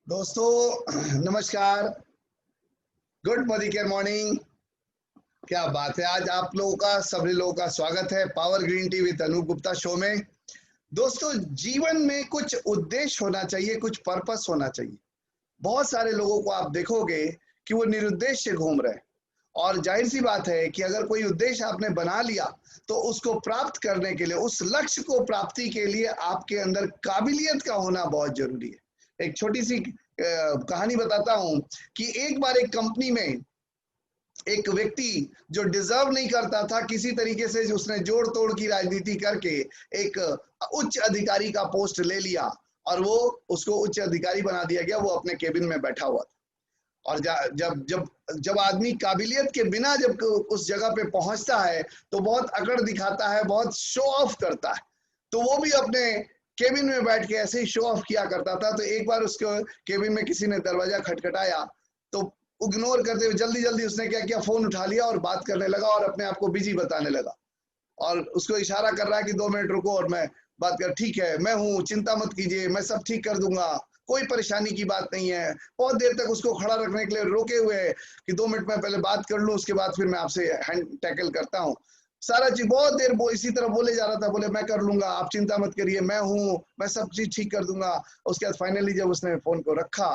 दोस्तों नमस्कार। Good Modi care morning. क्या बात है, आज आप लोगों का सभी लोगों का स्वागत है power green tea with Anup Gupta show में। दोस्तों, जीवन में कुछ उद्देश्य होना चाहिए, कुछ पर्पस होना चाहिए। बहुत सारे लोगों को आप देखोगे कि वो निरुद्देश्य घूम रहे हैं। और जाहिर सी बात है कि अगर कोई उद्देश्य आपने बना लिया तो उसको प्राप्त करने के लिए, उस लक्ष्य को प्राप्ति के लिए आपके अंदर काबिलियत का होना बहुत जरूरी है। एक छोटी सी कहानी बताता हूं कि एक बार एक कंपनी में एक व्यक्ति जो डिजर्व नहीं करता था, किसी तरीके से उसने जोड़ तोड़ की राजनीति करके एक उच्च अधिकारी का पोस्ट ले लिया और वो उसको उच्च अधिकारी बना दिया गया। वो अपने केबिन में बैठा हुआ था। और जब जब जब आदमी काबिलियत के बिना जब उस जगह पे पहुंचता है तो बहुत अकड़ दिखाता है, बहुत शो ऑफ करता है। तो वो भी अपने केबिन में बैठ के ऐसे ही शो ऑफ किया करता था। तो एक बार उसके केबिन में किसी ने दरवाजा खटखटाया तो इग्नोर करते हुए जल्दी जल्दी उसने क्या किया, फोन उठा लिया और बात करने लगा और अपने आप को बिजी बताने लगा। और उसको इशारा कर रहा है कि 2 मिनट रुको और मैं बात कर, ठीक है मैं हूँ, चिंता मत कीजिए, मैं सब ठीक कर दूंगा, कोई परेशानी की बात नहीं है। बहुत देर तक उसको खड़ा रखने के लिए रोके हुए है कि 2 मिनट में पहले बात कर लूं, उसके बाद फिर मैं आपसे हैंड टैकल करता हूँ। सारा चीज बहुत देर इसी तरह बोले जा रहा था। बोले मैं कर लूंगा, आप चिंता मत करिए, मैं हूँ, मैं सब चीज ठीक कर दूंगा। उसके बाद फाइनली जब उसने फोन को रखा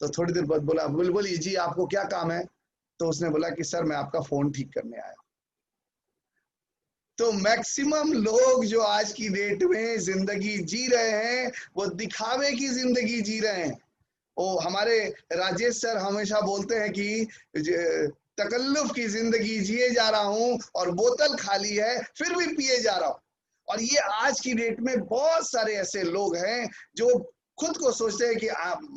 तो थोड़ी देर बाद बोला, बोलिए जी आपको क्या काम है। तो उसने बोला कि सर मैं आपका फोन ठीक करने आया। तो मैक्सिमम लोग जो आज की डेट में जिंदगी जी रहे हैं वो दिखावे की जिंदगी जी रहे हैं। वो हमारे राजेश सर हमेशा बोलते हैं कि तकल्लुफ की जिंदगी जिए जा रहा हूं और बोतल खाली है फिर भी पिए जा रहा हूं। और ये आज की डेट में बहुत सारे ऐसे लोग हैं जो खुद को सोचते हैं कि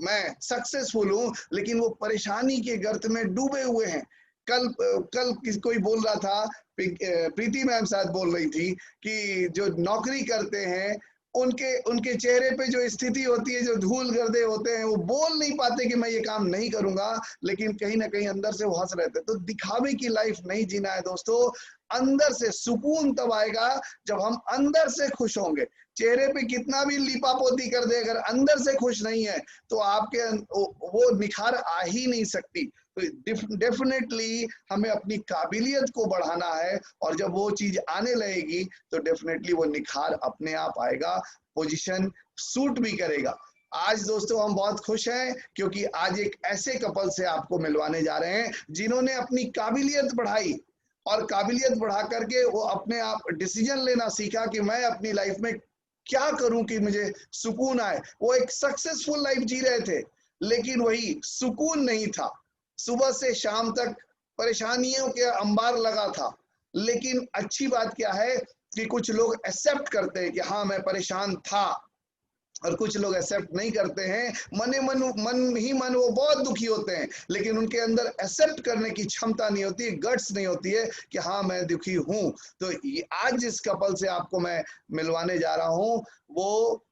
मैं सक्सेसफुल हूं, लेकिन वो परेशानी के गर्त में डूबे हुए हैं। कल कल कोई बोल रहा था, प्रीति मैम शायद बोल रही थी कि जो नौकरी करते हैं उनके उनके चेहरे पे जो स्थिति होती है, जो धूल गर्दे होते हैं, वो बोल नहीं पाते कि मैं ये काम नहीं करूंगा, लेकिन कहीं ना कहीं अंदर से वो हंस रहे थे। तो दिखावे की लाइफ नहीं जीना है दोस्तों। अंदर से सुकून तब आएगा जब हम अंदर से खुश होंगे। चेहरे पे कितना भी लीपापोती कर दे, अगर अंदर से खुश नहीं है तो आपके वो निखार आ ही नहीं सकती। तो डेफिनेटली हमें अपनी काबिलियत को बढ़ाना है और जब वो चीज आने लगेगी तो डेफिनेटली वो निखार अपने आप आएगा, पोजीशन सूट भी करेगा। आज दोस्तों हम बहुत खुश हैं क्योंकि आज एक ऐसे कपल से आपको मिलवाने जा रहे हैं जिन्होंने अपनी काबिलियत बढ़ाई और काबिलियत बढ़ा करके वो अपने आप डिसीजन लेना सीखा कि मैं अपनी लाइफ में क्या करूं कि मुझे सुकून आए। वो एक सक्सेसफुल लाइफ जी रहे थे लेकिन वही सुकून नहीं था। सुबह से शाम तक परेशानियों के अंबार लगा था। लेकिन अच्छी बात क्या है कि कुछ लोग एक्सेप्ट करते हैं कि हाँ मैं परेशान था, और कुछ लोग एक्सेप्ट नहीं करते हैं। मन वो बहुत दुखी होते हैं लेकिन उनके अंदर एक्सेप्ट करने की क्षमता नहीं होती, गट्स नहीं होती है कि हाँ मैं दुखी हूं। तो आज जिस कपल से आपको मैं मिलवाने जा रहा हूं वो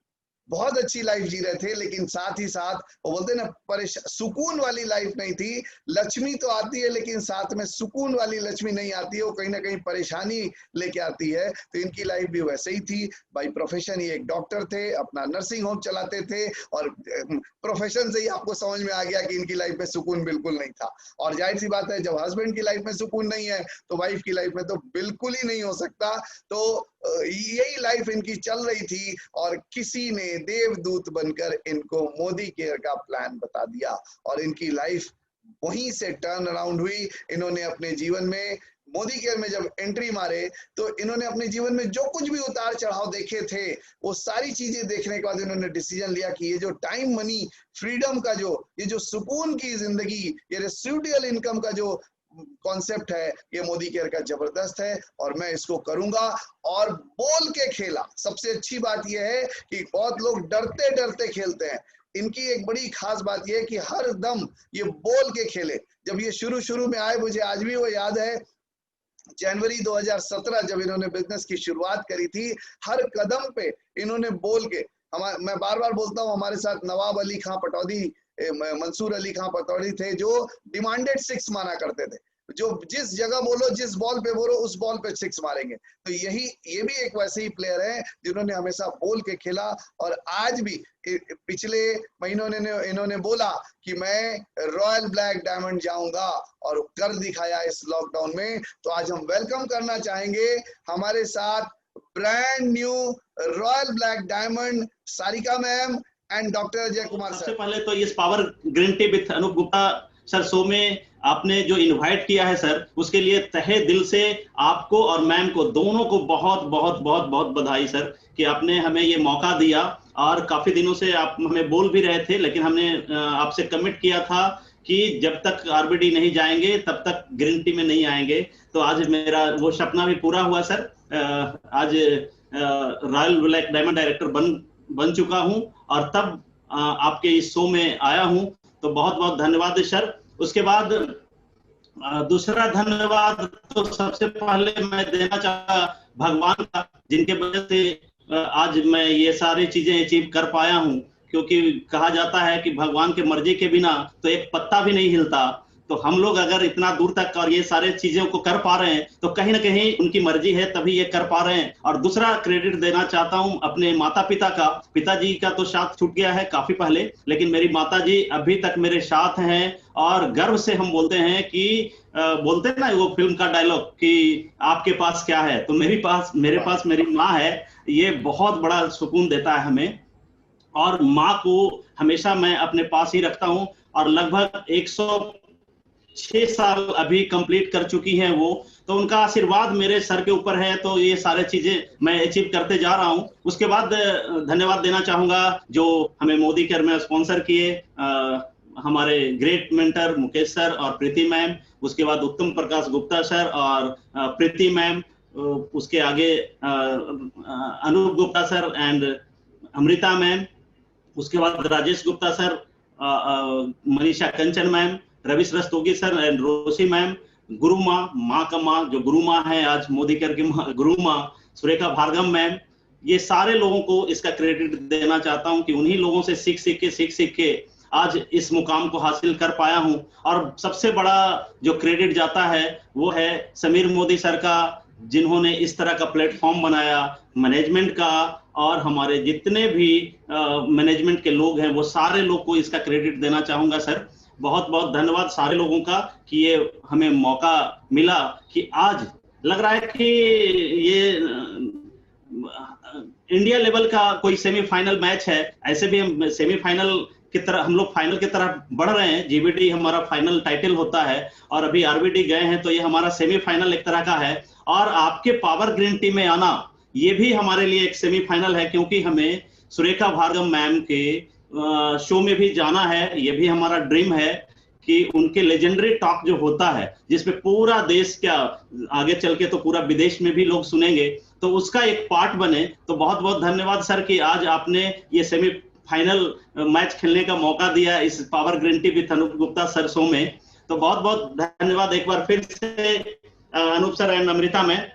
बहुत अच्छी लाइफ जी रहे थे, लेकिन साथ ही साथ वो बोलते ना, सुकून वाली लाइफ नहीं थी। लक्ष्मी तो आती है लेकिन साथ में सुकून वाली लक्ष्मी नहीं आती है, वो कहीं ना कहीं परेशानी लेके आती है। तो इनकी लाइफ भी वैसे ही थी। बाई प्रोफेशन ये एक डॉक्टर थे, अपना नर्सिंग होम चलाते थे और प्रोफेशन से ही आपको समझ में आ गया कि इनकी लाइफ में सुकून बिल्कुल नहीं था। और जाहिर सी बात है, जब हस्बैंड की लाइफ में सुकून नहीं है तो वाइफ की लाइफ में तो बिल्कुल ही नहीं हो सकता। तो यही लाइफ इनकी चल रही थी और किसी ने देवदूत बनकर इनको मोदी केयर का प्लान बता दिया और इनकी लाइफ वहीं से टर्न अराउंड हुई। इन्होंने अपने जीवन में मोदी केयर में जब एंट्री मारे तो इन्होंने अपने जीवन में जो कुछ भी उतार चढ़ाव देखे थे वो सारी चीजें देखने के बाद इन्होंने डिसीजन लिया कि ये जो टाइम मनी फ्रीडम का जो ये जो सुकून की जिंदगी, ये रेसिडुअल इनकम का जो कॉन्सेप्ट है, ये मोदी केयर का जबरदस्त है और मैं इसको करूंगा। और बोल के खेला। सबसे अच्छी बात यह है कि बहुत लोग डरते डरते खेलते हैं। इनकी एक बड़ी खास बात यह है कि हर दम ये बोल के खेले। जब ये शुरू शुरू में आए, मुझे आज भी वो याद है, जनवरी 2017 जब इन्होंने बिजनेस की शुरुआत करी थी, हर कदम पे इन्होंने बोल के, मैं बार बार बोलता हूँ, हमारे साथ नवाब अली खां पटौदी, मंसूर अली खां पटौदी थे जो डिमांडेड 6 माना करते थे। जो जिस जगह बोलो, जिस बॉल पे बोलो, उस बॉल पे सिक्स मारेंगे। तो ये भी एक वैसे ही प्लेयर है जिन्होंने हमेशा बोल के खेला, और आज भी पिछले महीनों ने इन्होंने बोला कि मैं रॉयल ब्लैक डायमंड जाऊंगा, और कर दिखाया इस लॉकडाउन में। तो आज हम वेलकम करना चाहेंगे हमारे साथ brand new royal black diamond Sarika ma'am and doctor Ajay Kumar sir. सबसे पहले तो इस power green tea with Anup Gupta sir show में आपने जो इनवाइट किया है सर, उसके लिए तहे दिल से आपको और मैम को दोनों को बहुत बहुत बहुत बहुत बधाई सर कि आपने हमें ये मौका दिया। और काफी दिनों से आप हमें बोल भी रहे थे, लेकिन हमने आपसे कमिट किया था कि जब तक आरबीडी नहीं जाएंगे तब तक ग्रीन टी में नहीं आएंगे। तो आज मेरा वो सपना भी पूरा हुआ सर। आज रॉयल ब्लैक डायमंड डायरेक्टर बन चुका हूं, और तब आपके इस शो में आया हूं। तो बहुत बहुत धन्यवाद सर। उसके बाद दूसरा धन्यवाद तो सबसे पहले मैं देना चाहता भगवान का, जिनके वजह से आज मैं ये सारी चीजें अचीव कर पाया हूं। क्योंकि कहा जाता है कि भगवान के मर्जी के बिना तो एक पत्ता भी नहीं हिलता। तो हम लोग अगर इतना दूर तक और ये सारे चीजों को कर पा रहे हैं तो कहीं ना कहीं उनकी मर्जी है, तभी ये कर पा रहे हैं। और दूसरा क्रेडिट देना चाहता हूं अपने माता पिता का। पिताजी का तो साथ छूट गया है काफी पहले, लेकिन मेरी माता जी अभी तक मेरे साथ हैं। और गर्व से हम बोलते हैं कि बोलते हैं ना वो फिल्म का डायलॉग कि आपके पास क्या है, तो मेरे पास मेरी माँ है। ये बहुत बड़ा सुकून देता है हमें। और माँ को हमेशा मैं अपने पास ही रखता हूँ, और लगभग 106 साल अभी कंप्लीट कर चुकी हैं वो। तो उनका आशीर्वाद मेरे सर के ऊपर है, तो ये सारे चीजें मैं अचीव करते जा रहा हूँ। उसके बाद धन्यवाद देना चाहूंगा जो हमें मोदी केयर में स्पॉन्सर किए, हमारे ग्रेट मेंटर मुकेश सर और प्रीति मैम। उसके बाद उत्तम प्रकाश गुप्ता सर और प्रीति मैम। उसके आगे Anup Gupta sir and Amrita ma'am. उसके बाद Rajesh Gupta sir, Manisha Kanchan ma'am, Ravish Rastogi sir and Roshi ma'am. गुरु माँ का माँ जो गुरु माँ है आज मोदी केयर की गुरु माँ सुरेखा भार्गव मैम। ये सारे लोगों को इसका क्रेडिट देना चाहता हूं कि उन्हीं लोगों से सीख सीख के आज इस मुकाम को हासिल कर पाया हूं। और सबसे बड़ा जो क्रेडिट जाता है वो है समीर मोदी सर का, जिन्होंने इस तरह का प्लेटफॉर्म बनाया मैनेजमेंट का। और हमारे जितने भी मैनेजमेंट के लोग हैं वो सारे लोग को इसका क्रेडिट देना चाहूंगा सर। बहुत बहुत धन्यवाद सारे लोगों का कि ये हमें मौका मिला कि आज लग रहा है कि ये इंडिया लेवल का कोई सेमीफाइनल मैच है। ऐसे भी हम सेमीफाइनल की तरह, हम लोग फाइनल की तरह बढ़ रहे हैं। जीबीडी हमारा फाइनल टाइटल होता है और अभी आरबीडी गए हैं, तो ये हमारा सेमीफाइनल एक तरह का है। और आपके पावर ग्रीन टी में आना ये भी हमारे लिए एक सेमीफाइनल है, क्योंकि हमें सुरेखा भार्गव मैम के शो में भी जाना है। ये भी हमारा ड्रीम है कि उनके लेजेंडरी टॉक जो होता है जिसपे पूरा देश, क्या आगे चल के तो पूरा विदेश में भी लोग सुनेंगे, तो उसका एक पार्ट बने। तो बहुत बहुत धन्यवाद सर कि आज आपने ये सेमीफाइनल मैच खेलने का मौका दिया इस power green tea with Anup Gupta sir show में। तो बहुत बहुत धन्यवाद एक बार फिर से अनूप सर एंड अमृता में।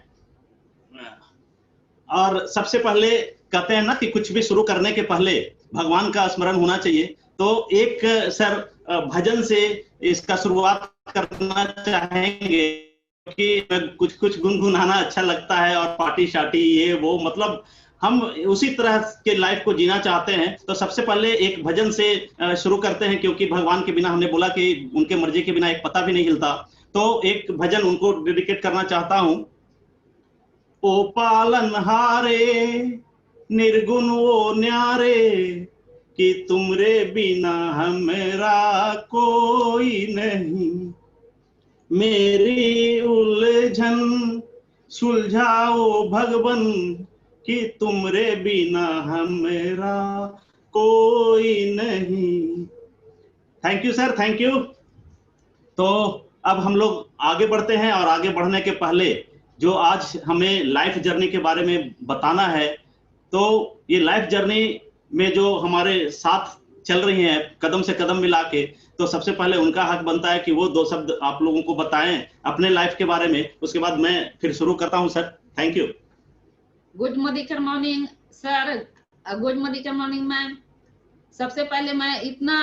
और सबसे पहले कहते हैं ना कि कुछ भी शुरू करने के पहले भगवान का स्मरण होना चाहिए। तो एक सर भजन से इसका शुरुआत करना चाहेंगे कि कुछ कुछ गुनगुनाना अच्छा लगता है, और पार्टी शार्टी ये वो, मतलब हम उसी तरह के लाइफ को जीना चाहते हैं। तो सबसे पहले एक भजन से शुरू करते हैं, क्योंकि भगवान के बिना, हमने बोला कि उनके मर्जी के बिना एक पत्ता भी नहीं हिलता। तो एक भजन उनको डेडिकेट करना चाहता हूं। ओ पालनहारे निर्गुण वो न्यारे, कि तुमरे बिना हमरा कोई नहीं, मेरी उलझन सुलझाओ भगवन, कि तुमरे बिना हमरा कोई नहीं। Thank you sir, thank you. तो अब हम लोग आगे बढ़ते हैं, और आगे बढ़ने के पहले जो आज हमें लाइफ जर्नी के बारे में बताना है, तो ये लाइफ जर्नी में जो हमारे साथ चल रही हैं कदम से कदम मिला के, तो सबसे पहले उनका हक बनता है कि वो दो शब्द आप लोगों को बताएं अपने लाइफ के बारे में। उसके बाद मैं फिर शुरू करता हूं sir. Thank you. Good morning sir, good morning ma'am. सबसे पहले मैं इतना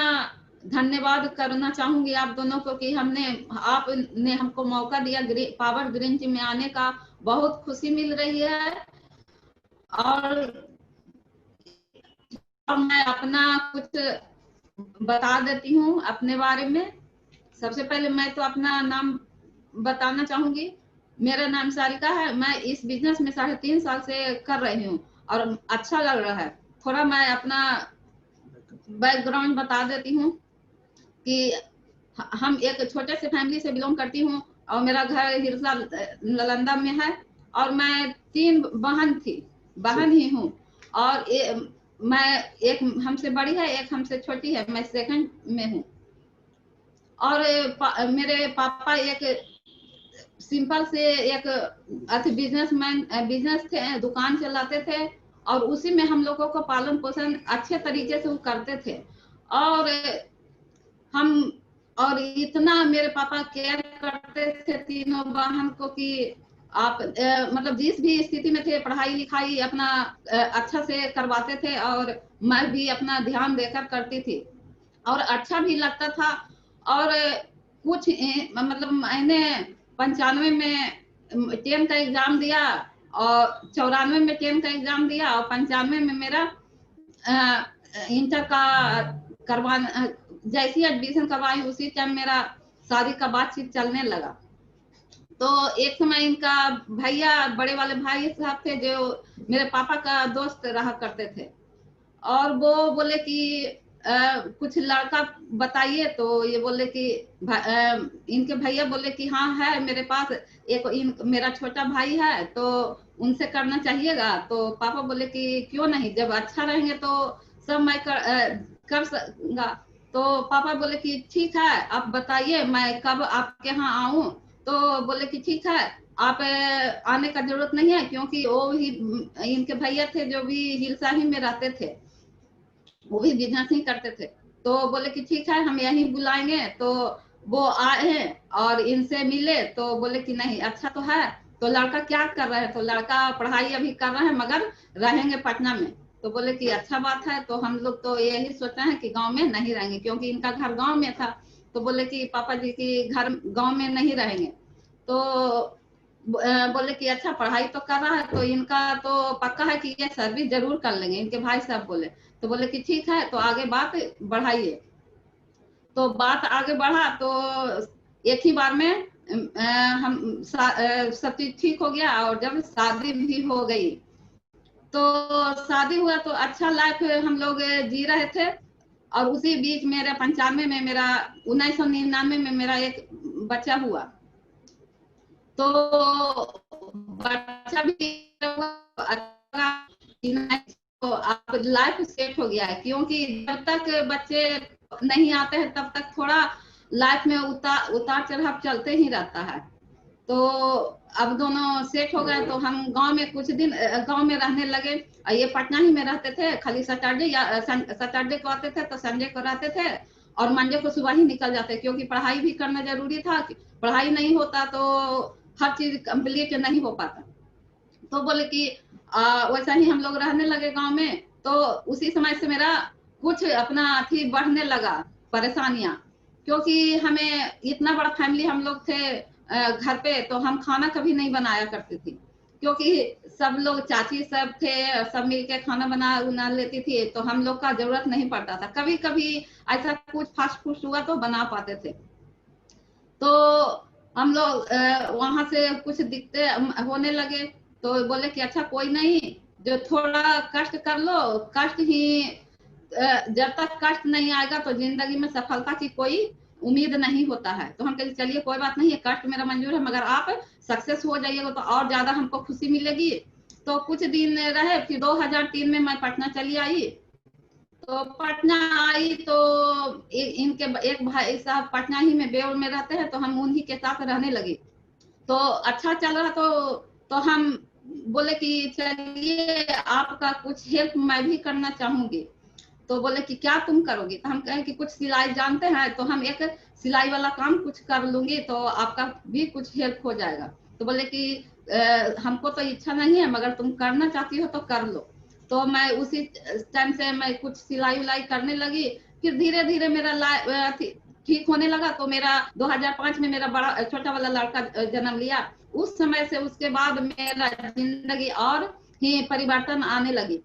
धन्यवाद करना चाहूंगी आप दोनों को कि आपने हमको मौका दिया पावर ग्रीन टी में आने का। बहुत खुशी मिल रही है। और मैं अपना कुछ बता देती हूँ अपने बारे में। सबसे पहले मैं तो अपना नाम बताना चाहूंगी। मेरा नाम सारिका है। मैं इस बिजनेस में 3.5 साल से कर रही हूँ और अच्छा लग रहा है। थोड़ा मैं अपना बैकग्राउंड बता देती हूँ कि हम एक छोटे से फैमिली से बिलोंग करती हूँ और मेरा घर हिरसा नालंदा में है और मैं 3 बहन ही हूँ और मैं एक हमसे बड़ी है, एक हमसे छोटी है। मैं सेकंड में हूँ। और मेरे पापा एक सिंपल से एक बिजनेस थे, दुकान चलाते थे और उसी में हम लोगों को पालन पोषण अच्छे तरीके से वो करते थे। और हम और इतना मेरे पापा केयर करते थे तीनों बहन को कि आप मतलब जिस भी स्थिति में थे पढ़ाई लिखाई अपना अच्छा से करवाते थे और मैं भी अपना ध्यान देकर करती थी और अच्छा भी लगता था। और कुछ मतलब मैंने 95 में 10 का एग्जाम दिया और 94 में 10 का एग्जाम दिया और 95 में मेरा इंटर का करवाना जैसी एडमिशन करवाई उसी टाइम मेरा शादी का बातचीत चलने लगा। तो एक समय इनका भैया बड़े वाले भाई साहब थे जो मेरे पापा का दोस्त रहा करते थे और वो बोले कि कुछ लड़का बताइए। तो ये बोले कि इनके भैया बोले कि हाँ है मेरे पास मेरा छोटा भाई है तो उनसे करना चाहिएगा। तो पापा बोले कि क्यों नहीं, जब अच्छा रहेंगे तो सब मैं कर सकूंगा। तो पापा बोले कि ठीक है आप बताइए मैं कब आपके यहाँ आऊं। तो बोले कि ठीक है आप आने का जरूरत नहीं है क्योंकि वो ही इनके भैया थे जो भी हिलसा ही में रहते थे, वो भी बिजनेस ही करते थे। तो बोले कि ठीक है हम यहीं बुलाएंगे। तो वो आए और इनसे मिले तो बोले कि नहीं अच्छा तो है। तो लड़का क्या कर रहा है, तो लड़का पढ़ाई अभी कर रहा है मगर रहेंगे पटना में। तो बोले कि अच्छा बात है। तो हम लोग तो यही सोचा है कि गांव में नहीं रहेंगे क्योंकि इनका घर गांव में था। तो बोले कि पापा जी की घर गांव में नहीं रहेंगे। तो बोले कि अच्छा पढ़ाई तो कर रहा है तो इनका तो पक्का है कि ये सर्विस जरूर कर लेंगे, इनके भाई साहब बोले। तो बोले कि ठीक है तो आगे बात बढ़ाइए। तो बात आगे बढ़ा तो एक ही बार में हम सब चीज ठीक हो गया और जब शादी भी हो गई तो शादी हुआ तो अच्छा लाइफ हम लोग जी रहे थे। और उसी बीच मेरा 95 में मेरा 1999 में मेरा एक बच्चा हुआ। तो बच्चा भी तो अब लाइफ सेट हो गया है क्योंकि जब तक बच्चे नहीं आते हैं तब तक थोड़ा लाइफ में उतार चढ़ाव चलते ही रहता है। तो अब दोनों सेट हो गए तो हम गांव में कुछ दिन गांव में रहने लगे। ये पटना ही में रहते थे, खाली सैटरडे को आते थे तो संडे को रहते थे और मंडे को सुबह ही निकल जाते क्योंकि पढ़ाई भी करना जरूरी था। पढ़ाई नहीं होता तो हर चीज कंप्लीट नहीं हो पाता। तो बोले कि वैसा ही हम लोग रहने लगे गांव में। तो उसी समय से मेरा कुछ अपना अथी बढ़ने लगा परेशानियां क्योंकि हमें इतना बड़ा फैमिली हम लोग थे घर पे तो हम खाना कभी नहीं बनाया करते थे क्योंकि सब लोग चाची सब थे, सब मिलके खाना बना लेती थी तो हम लोग का जरूरत नहीं पड़ता था। कभी कभी ऐसा कुछ फास्ट फूड हुआ तो बना पाते थे। तो हम लोग वहां से कुछ दिखते होने लगे। तो बोले कि अच्छा कोई नहीं, जो थोड़ा कष्ट कर लो, कष्ट ही जब तक कष्ट नहीं आएगा तो जिंदगी में सफलता की कोई उम्मीद नहीं होता है। तो हम कहे चलिए कोई बात नहीं है, कष्ट मेरा मंजूर है मगर आप सक्सेस हो जाइएगा तो और ज्यादा हमको खुशी मिलेगी। तो कुछ दिन रहे फिर 2003 में मैं पटना चली आई। तो पटना आई तो इनके एक भाई साहब पटना ही में बेउर में रहते हैं तो हम उन्हीं के साथ रहने लगे। तो अच्छा चल रहा तो हम बोले कि चलिए आपका कुछ हेल्प मैं भी करना चाहूंगी। तो बोले कि क्या तुम करोगी, तो हम कहे कि कुछ सिलाई जानते हैं तो हम एक सिलाई वाला काम कुछ कर लूंगी तो आपका भी कुछ हेल्प हो जाएगा। तो बोले कि हमको तो इच्छा नहीं है मगर तुम करना चाहती हो तो कर लो। तो मैं उसी टाइम से मैं कुछ सिलाई उलाई करने लगी। फिर धीरे धीरे मेरा ठीक होने लगा। तो मेरा 2005 में मेरा बड़ा छोटा वाला लड़का जन्म लिया। उस समय से उसके बाद मेरा जिंदगी और ही परिवर्तन आने लगी।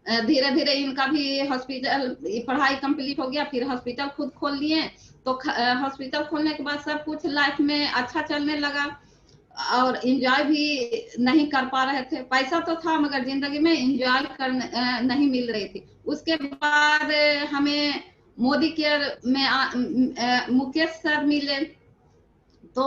धीरे धीरे इनका भी हॉस्पिटल पढ़ाई कंप्लीट हो गया, फिर हॉस्पिटल खुद खोल लिए। तो हॉस्पिटल खोलने के बाद सब कुछ लाइफ में अच्छा चलने लगा और एंजॉय भी नहीं कर पा रहे थे। पैसा तो था मगर जिंदगी में एंजॉय करने नहीं मिल रही थी। उसके बाद हमें मोदी केयर में मुकेश सर मिले, तो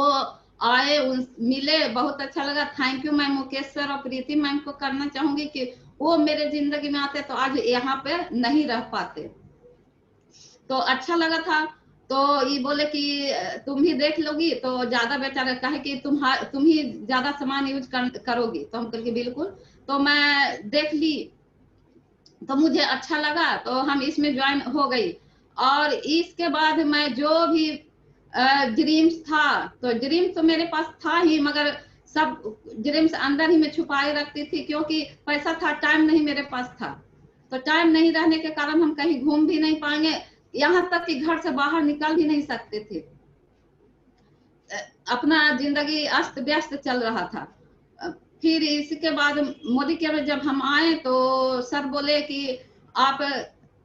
आए मिले, बहुत अच्छा लगा। थैंक यू मैं मुकेश सर और प्रीति मैम को करना चाहूंगी कि वो मेरे जिंदगी में आते तो आज यहाँ पे नहीं रह पाते। तो अच्छा लगा था। तो ये बोले कि तुम ही देख लोगी तो ज्यादा बेहतर रहता है कि तुम ही ज्यादा सामान यूज करोगी। तो हम कहे बिल्कुल। तो मैं देख ली तो मुझे अच्छा लगा, तो हम इसमें ज्वाइन हो गई। और इसके बाद मैं जो भी ड्रीम्स था, तो ड्रीम्स तो मेरे पास था ही मगर सब ड्रीम्स अंदर ही में छुपाए रखती थी, क्योंकि पैसा था, टाइम नहीं मेरे पास था। तो टाइम नहीं रहने के कारण हम कहीं घूम भी नहीं पाएंगे, यहाँ तक कि घर से बाहर निकल भी नहीं सकते थे। अपना जिंदगी अस्त व्यस्त चल रहा था। फिर इसके बाद मोदी केयर में जब हम आए तो सर बोले कि आप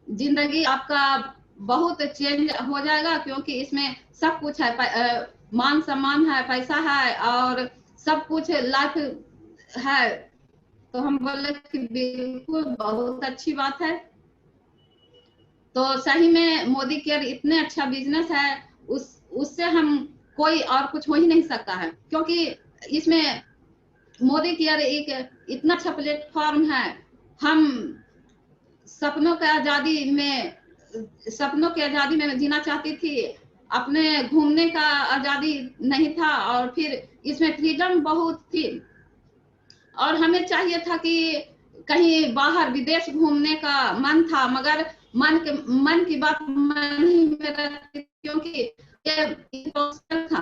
जिंदगी आपका बहुत चेंज हो जाएगा, क्योंकि इसमें सब कुछ है, मान सम्मान है, पैसा है और सब कुछ लाइफ है। तो हम बोले कि बिल्कुल बहुत अच्छी बात है। तो सही में मोदी केयर इतने अच्छा बिजनेस है, उससे हम कोई और कुछ हो ही नहीं सकता है, क्योंकि इसमें मोदी केयर एक इतना अच्छा प्लेटफॉर्म है। हम सपनों की आजादी में जीना चाहती थी, अपने घूमने का आजादी नहीं था, और फिर इसमें फ्रीडम बहुत थी। और हमें चाहिए था कि कहीं बाहर विदेश घूमने का मन था, मगर मन की बात मन ही में रखती, क्योंकि ये था,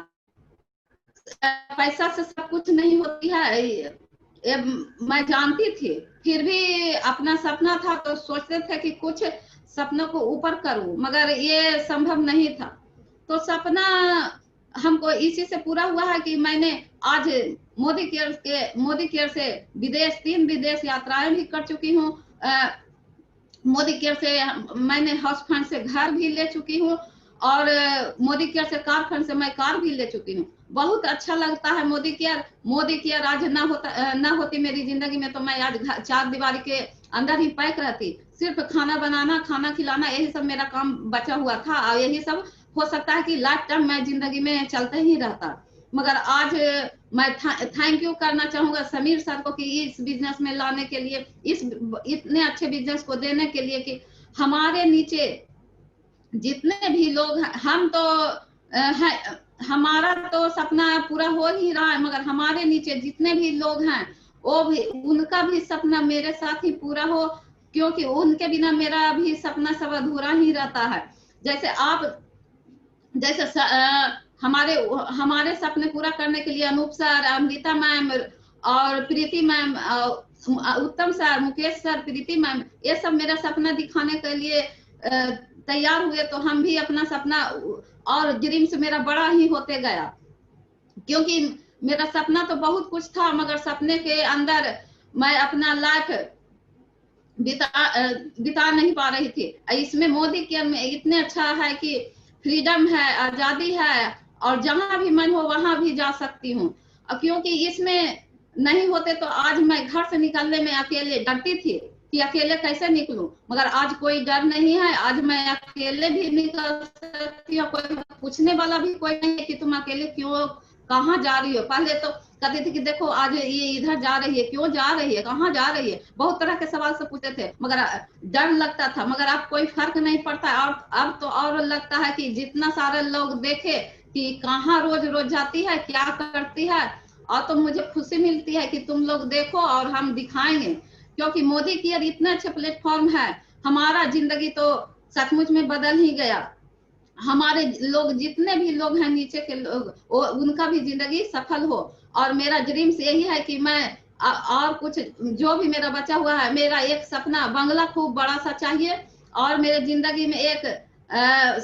पैसा से सब कुछ नहीं होती है, ये मैं जानती थी। फिर भी अपना सपना था तो सोचते थे कि कुछ सपनों को ऊपर करूं, मगर ये संभव नहीं था। तो सपना हमको इसी से पूरा हुआ है कि मैंने आज मोदी केयर से 3 विदेश यात्राएं भी कर चुकी हूँ। मोदी केयर से मैंने हाउस फंड से घर भी ले चुकी हूँ, और मोदी केयर से कार फंड से मैं कार भी ले चुकी हूँ। बहुत अच्छा लगता है मोदी केयर आज ना होती मेरी जिंदगी में तो मैं आज 4 दीवारी के अंदर ही पैक रहती। सिर्फ खाना बनाना, खाना खिलाना, यही सब मेरा काम बचा हुआ था, और यही सब हो सकता है कि लाइफ टाइम मैं जिंदगी में चलते ही रहता। मगर आज मैं थैंक यू करना चाहूंगा समीर सर को कि इस बिजनेस में लाने के लिए, इस इतने अच्छे बिजनेस को देने के लिए, कि हमारे नीचे जितने भी लोग हैं, हम तो हमारा तो सपना पूरा हो ही रहा है, मगर हमारे नीचे जितने भी लोग हैं वो भी, उनका भी सपना मेरे साथ ही पूरा हो, क्योंकि उनके बिना मेरा भी सपना सब अधूरा ही रहता है। जैसे हमारे सपने पूरा करने के लिए अनूप सर, अमृता मैम और प्रीति मैम, उत्तम सर, मुकेश सर, प्रीति मैम, ये सब मेरा सपना दिखाने के लिए तैयार हुए। तो हम भी अपना सपना और ड्रीम्स मेरा बड़ा ही होते गया, क्योंकि मेरा सपना तो बहुत कुछ था, मगर सपने के अंदर मैं अपना लाइफ बिता नहीं पा रही थी। इसमें मोदी केयर में इतने अच्छा है कि फ्रीडम है, आजादी है, और जहां भी मन हो वहां भी जा सकती हूँ। क्योंकि इसमें नहीं होते तो आज मैं घर से निकलने में अकेले डरती थी कि अकेले कैसे निकलूं, मगर आज कोई डर नहीं है। आज मैं अकेले भी निकल सकती हूँ, कोई पूछने वाला भी कोई नहीं है कि तुम अकेले क्यों, कहाँ जा रही हो। पहले तो कहते थे कि देखो आज ये इधर जा रही है, क्यों जा रही है, कहाँ जा रही है, बहुत तरह के सवाल से पूछते थे, मगर डर लगता था। मगर अब कोई फर्क नहीं पड़ता, और अब तो और लगता है कि जितना सारे लोग देखे कि कहाँ रोज रोज जाती है, क्या करती है, और तो मुझे खुशी मिलती है कि तुम लोग देखो और हम दिखाएंगे, क्योंकि मोदी केयर इतना अच्छा प्लेटफॉर्म है। हमारा जिंदगी तो सचमुच में बदल ही गया। हमारे लोग जितने भी लोग हैं नीचे के लोग, उनका भी जिंदगी सफल हो। और मेरा ड्रीम्स यही है कि मैं और कुछ जो भी मेरा बचा हुआ है, मेरा एक सपना बंगला खूब बड़ा सा चाहिए, और मेरे जिंदगी में एक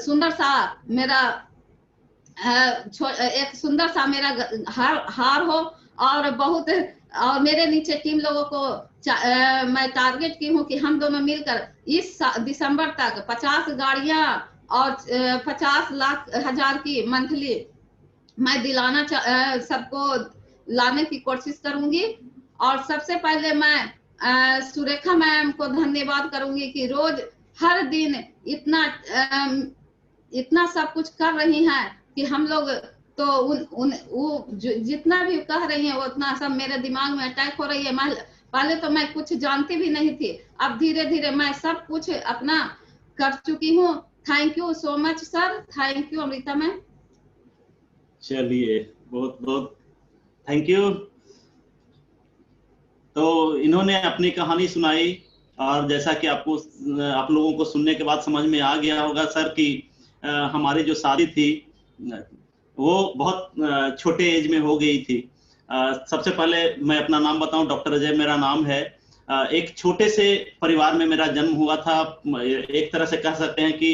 सुंदर सा मेरा एक सुंदर सा मेरा हार हो, और बहुत, और मेरे नीचे टीम लोगों को मैं टारगेट की हूँ कि हम दोनों मिलकर इस दिसंबर तक 50 गाड़ियां और 50 लाख हजार की मंथली मैं दिलाना सबको लाने की कोशिश करूंगी। और सबसे पहले मैं सुरेखा मैम को धन्यवाद करूंगी कि रोज हर दिन इतना सब कुछ कर रही हैं कि हम लोग तो वो जितना भी कह रही हैं वो उतना सब मेरे दिमाग में अटैक हो रही है। पहले तो मैं कुछ जानती भी नहीं थी, अब धीरे धीरे मैं सब कुछ अपना कर चुकी हूँ। Thank you so much sir, thank you Amrita ma'am. चलिए, बहुत बहुत थैंक यू। तो इन्होंने अपनी कहानी सुनाई, और जैसा कि आप लोगों को सुनने के बाद समझ में आ गया होगा सर कि हमारी जो शादी थी वो बहुत छोटे एज में हो गई थी। सबसे पहले मैं अपना नाम बताऊं, डॉक्टर अजय मेरा नाम है। एक छोटे से परिवार में मेरा जन्म हुआ था। एक तरह से कह सकते हैं कि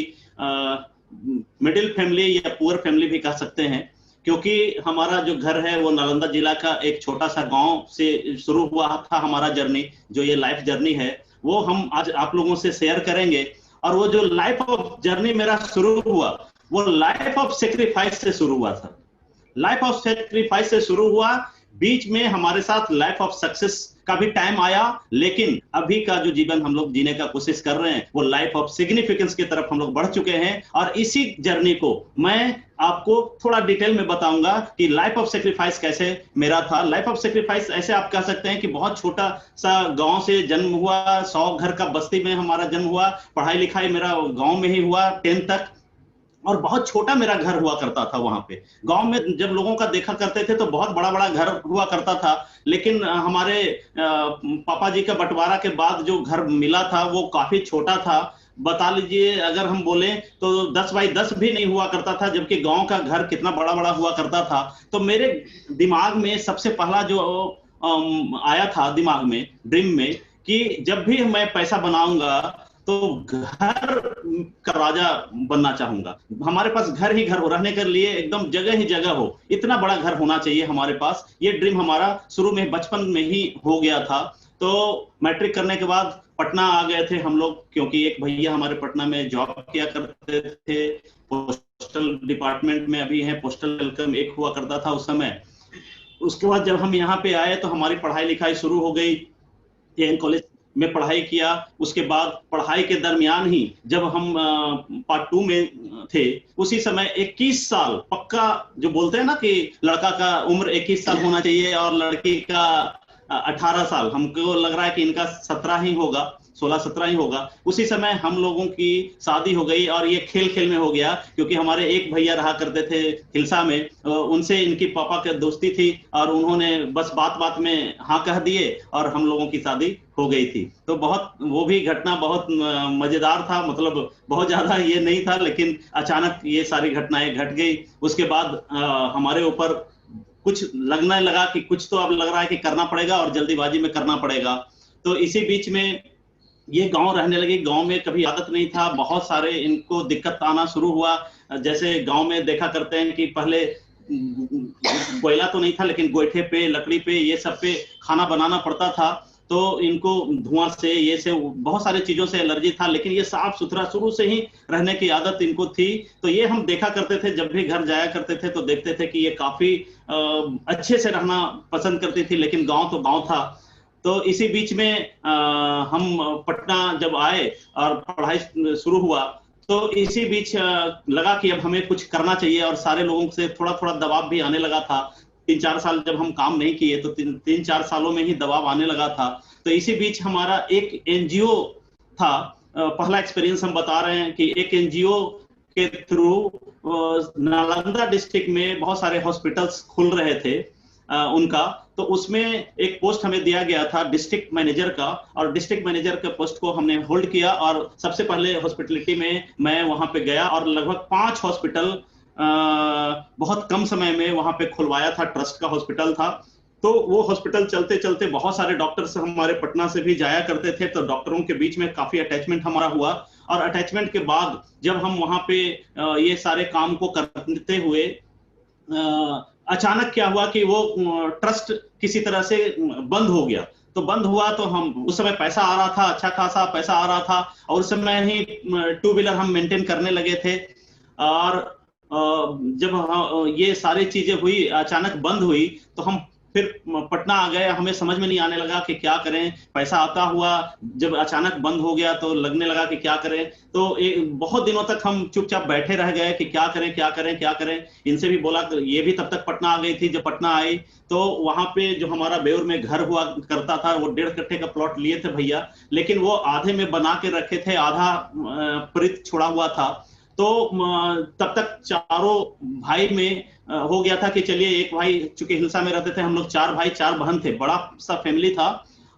मिडिल फैमिली या पुअर फैमिली भी कह सकते हैं, क्योंकि हमारा जो घर है वो नालंदा जिला का एक छोटा सा गांव से शुरू हुआ था। हमारा जर्नी, जो ये लाइफ जर्नी है, वो हम आज आप लोगों से शेयर करेंगे। और वो जो लाइफ ऑफ जर्नी मेरा शुरू हुआ वो लाइफ ऑफ सेक्रीफाइस से शुरू हुआ था। लाइफ ऑफ सेक्रीफाइस से शुरू हुआ। बीच में हमारे साथ लाइफ ऑफ सक्सेस का भी टाइम आया, लेकिन अभी का जो जीवन हम लोग जीने का कोशिश कर रहे हैं वो लाइफ ऑफ सिग्निफिकेंस की तरफ हम लोग बढ़ चुके हैं। और इसी जर्नी को मैं आपको थोड़ा डिटेल में बताऊंगा कि लाइफ ऑफ सेक्रीफाइस कैसे मेरा था। लाइफ ऑफ सेक्रीफाइस ऐसे आप कह सकते हैं कि बहुत छोटा सा गांव से जन्म हुआ, 100 घर का बस्ती में हमारा जन्म हुआ। पढ़ाई लिखाई मेरा गांव में ही हुआ 10 तक, और बहुत छोटा मेरा घर हुआ करता था। वहां पे गांव में जब लोगों का देखा करते थे तो बहुत बड़ा बड़ा घर हुआ करता था, लेकिन हमारे पापा जी का बंटवारा के बाद जो घर मिला था वो काफी छोटा था। बता लीजिए, अगर हम बोले तो 10 बाई 10 भी नहीं हुआ करता था, जबकि गांव का घर कितना बड़ा बड़ा हुआ करता था। तो मेरे दिमाग में सबसे पहला जो आया था दिमाग में, ड्रीम में, कि जब भी मैं पैसा बनाऊंगा तो घर का राजा बनना चाहूंगा। हमारे पास घर ही घर हो, रहने के लिए एकदम जगह ही जगह हो, इतना बड़ा घर होना चाहिए हमारे पास। ये ड्रीम हमारा शुरू में बचपन में ही हो गया था। तो मैट्रिक करने के बाद पटना आ गए थे हम लोग, क्योंकि एक भैया हमारे पटना में जॉब किया करते थे, पोस्टल डिपार्टमेंट में अभी है, पोस्टल वेलकम एक हुआ करता था उस समय। उसके बाद जब हम यहाँ पे आए तो हमारी पढ़ाई लिखाई शुरू हो गई। एन कॉलेज में पढ़ाई किया। उसके बाद पढ़ाई के दरमियान ही जब हम पार्ट 2 में थे, उसी समय 21 साल पक्का, जो बोलते हैं ना कि लड़का का उम्र 21 साल होना चाहिए और लड़की का 18 साल, हमको लग रहा है कि इनका 17 ही होगा, 16-17 ही होगा। उसी समय हम लोगों की शादी हो गई, और ये खेल खेल में हो गया, क्योंकि हमारे एक भैया रहा करते थे हिलसा में, उनसे इनकी पापा की दोस्ती थी, और उन्होंने बस बात बात में हाँ कह दिए और हम लोगों की शादी हो गई थी। तो बहुत, वो भी घटना बहुत मजेदार था, मतलब बहुत ज्यादा ये नहीं था, लेकिन अचानक ये सारी घटनाएं घट गई। उसके बाद हमारे ऊपर कुछ लगने लगा कि कुछ तो अब लग रहा है कि करना पड़ेगा, और जल्दीबाजी में करना पड़ेगा। तो इसी बीच में ये गांव रहने लगे। गांव में कभी आदत नहीं था, बहुत सारे इनको दिक्कत आना शुरू हुआ। जैसे गांव में देखा करते हैं कि पहले कोयला तो नहीं था, लेकिन गोईठे पे, लकड़ी पे, ये सब पे खाना बनाना पड़ता था। तो इनको धुआं से, ये से, बहुत सारी चीजों से एलर्जी था, लेकिन ये साफ सुथरा शुरू से ही रहने की आदत इनको थी। तो ये हम देखा करते थे, जब भी घर जाया करते थे तो देखते थे कि ये काफी अच्छे से रहना पसंद करती थी, लेकिन गांव तो गांव था। तो इसी बीच में हम पटना जब आए और पढ़ाई शुरू हुआ, तो इसी बीच लगा कि अब हमें कुछ करना चाहिए, और सारे लोगों से थोड़ा थोड़ा दबाव भी आने लगा था। 3-4 साल जब हम काम नहीं किए तो 3-4 सालों में ही दबाव आने लगा था। तो इसी बीच हमारा एक एनजीओ था, पहला एक्सपीरियंस हम बता रहे हैं कि एक एनजीओ के थ्रू नालंदा डिस्ट्रिक्ट में बहुत सारे हॉस्पिटल्स खुल रहे थे उनका। तो उसमें एक पोस्ट हमें दिया गया था डिस्ट्रिक्ट मैनेजर का, और डिस्ट्रिक्ट मैनेजर के पोस्ट को हमने होल्ड किया, और सबसे पहले हॉस्पिटलिटी में मैं वहां पे गया, और लगभग 5 हॉस्पिटल बहुत कम समय में वहां पे खुलवाया था। ट्रस्ट का हॉस्पिटल था। तो वो हॉस्पिटल चलते चलते बहुत सारे डॉक्टर्स हमारे पटना से भी जाया करते थे, तो डॉक्टरों के बीच में काफी अटैचमेंट हमारा हुआ। और अटैचमेंट के बाद जब हम वहां पे ये सारे काम को करते हुए अचानक क्या हुआ कि वो ट्रस्ट किसी तरह से बंद हो गया। तो बंद हुआ तो हम उस समय पैसा आ रहा था, अच्छा खासा पैसा आ रहा था, और उस समय ही 2 व्हीलर हम मेंटेन करने लगे थे। और जब ये सारी चीजें हुई, अचानक बंद हुई, तो हम फिर पटना आ गए। हमें समझ में नहीं आने लगा कि क्या करें, पैसा आता हुआ जब अचानक बंद हो गया तो लगने लगा कि क्या करें। तो बहुत दिनों तक हम चुपचाप बैठे रह गए कि क्या करें क्या करें क्या करें। इनसे भी बोला, ये भी तब तक पटना आ गई थी। जब पटना आई तो वहां पे जो हमारा बेउर में घर हुआ करता था, वो 1.5 कट्ठे का प्लॉट लिए थे भैया, लेकिन वो आधे में बना के रखे थे, आधा प्रीत छोड़ा हुआ था। तो तब तक चारों भाई में हो गया था कि चलिए, एक भाई चूंकि हिलसा में रहते थे, हम लोग 4 भाई 4 बहन थे, बड़ा सा फैमिली था।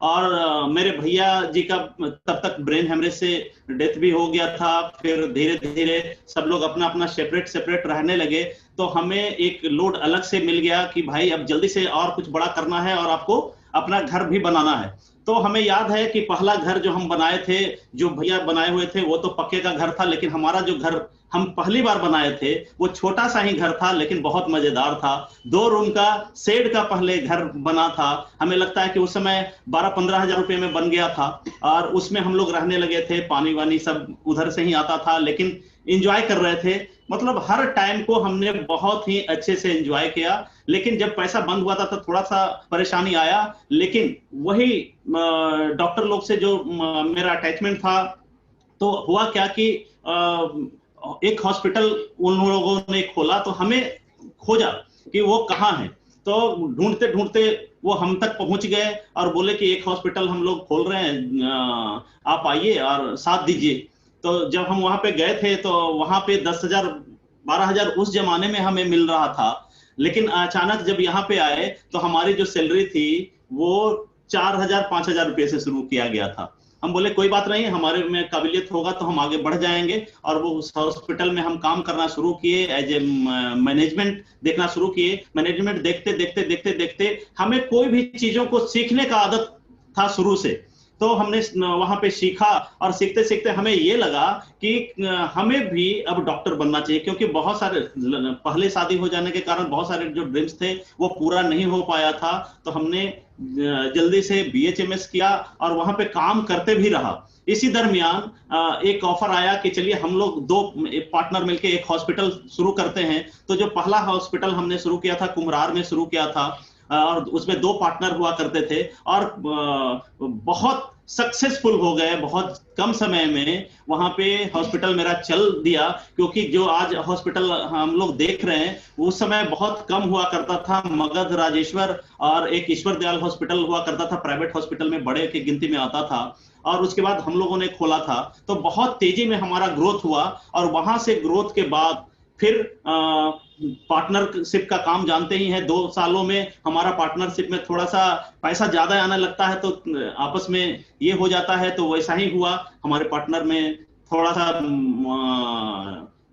और मेरे भैया जी का तब तक ब्रेन हेमरेज से डेथ भी हो गया था। फिर धीरे धीरे सब लोग अपना अपना सेपरेट रहने लगे। तो हमें एक लोड अलग से मिल गया कि भाई अब जल्दी से और कुछ बड़ा करना है और आपको अपना घर भी बनाना है। तो हमें याद है कि पहला घर जो हम बनाए थे, जो भैया बनाए हुए थे, वो तो पक्के का घर था, लेकिन हमारा जो घर हम पहली बार बनाए थे वो छोटा सा ही घर था, लेकिन बहुत मजेदार था। 2 रूम का शेड का पहले घर बना था। हमें लगता है कि उस समय 12-15 हजार रुपए में बन गया था, और उसमें हम लोग रहने लगे थे। पानी वानी सब उधर से ही आता था, लेकिन एंजॉय कर रहे थे। मतलब हर टाइम को हमने बहुत ही अच्छे से एंजॉय किया। लेकिन जब पैसा बंद हुआ था तो थोड़ा सा परेशानी आया, लेकिन वही डॉक्टर लोग से जो मेरा अटैचमेंट था, तो हुआ क्या कि एक हॉस्पिटल उन लोगों ने खोला, तो हमें खोजा कि वो कहाँ है। तो ढूंढते ढूंढते वो हम तक पहुंच गए और बोले कि एक हॉस्पिटल हम लोग खोल रहे हैं, आप आइए और साथ दीजिए। तो जब हम वहां पे गए थे तो वहां पे 10,000 12,000 उस जमाने में हमें मिल रहा था। लेकिन अचानक जब यहाँ पे आए तो हमारी जो सैलरी थी वो 4,000-5,000 रुपये से शुरू किया गया था। हम बोले कोई बात नहीं, हमारे में काबिलियत होगा तो हम आगे बढ़ जाएंगे। और वो उस हॉस्पिटल में हम काम करना शुरू किए, एज ए मैनेजमेंट देखना शुरू किए। मैनेजमेंट देखते देखते देखते देखते हमें कोई भी चीजों को सीखने का आदत था शुरू से। तो हमने वहां पे सीखा, और सीखते सीखते हमें ये लगा कि हमें भी अब डॉक्टर बनना चाहिए, क्योंकि बहुत सारे पहले शादी हो जाने के कारण बहुत सारे जो ड्रीम्स थे वो पूरा नहीं हो पाया था। तो हमने जल्दी से BHMS किया और वहां पे काम करते भी रहा। इसी दरमियान एक ऑफर आया कि चलिए हम लोग 2 पार्टनर मिलके एक हॉस्पिटल शुरू करते हैं। तो जो पहला हॉस्पिटल हमने शुरू किया था, कुम्हरार में शुरू किया था, और उसमें 2 पार्टनर हुआ करते थे, और बहुत सक्सेसफुल हो गए। बहुत कम समय में वहां पे हॉस्पिटल मेरा चल दिया, क्योंकि जो आज हॉस्पिटल हम लोग देख रहे हैं उस समय बहुत कम हुआ करता था। मगध, राजेश्वर और एक ईश्वर दयाल हॉस्पिटल हुआ करता था, प्राइवेट हॉस्पिटल में बड़े की गिनती में आता था। और उसके बाद हम लोगों ने खोला था, तो बहुत तेजी में हमारा ग्रोथ हुआ। और वहां से ग्रोथ के बाद फिर पार्टनरशिप का काम जानते ही हैं, 2 सालों में हमारा पार्टनरशिप में थोड़ा सा पैसा ज्यादा आने लगता है तो आपस में ये हो जाता है। तो वैसा ही हुआ हमारे पार्टनर में थोड़ा सा,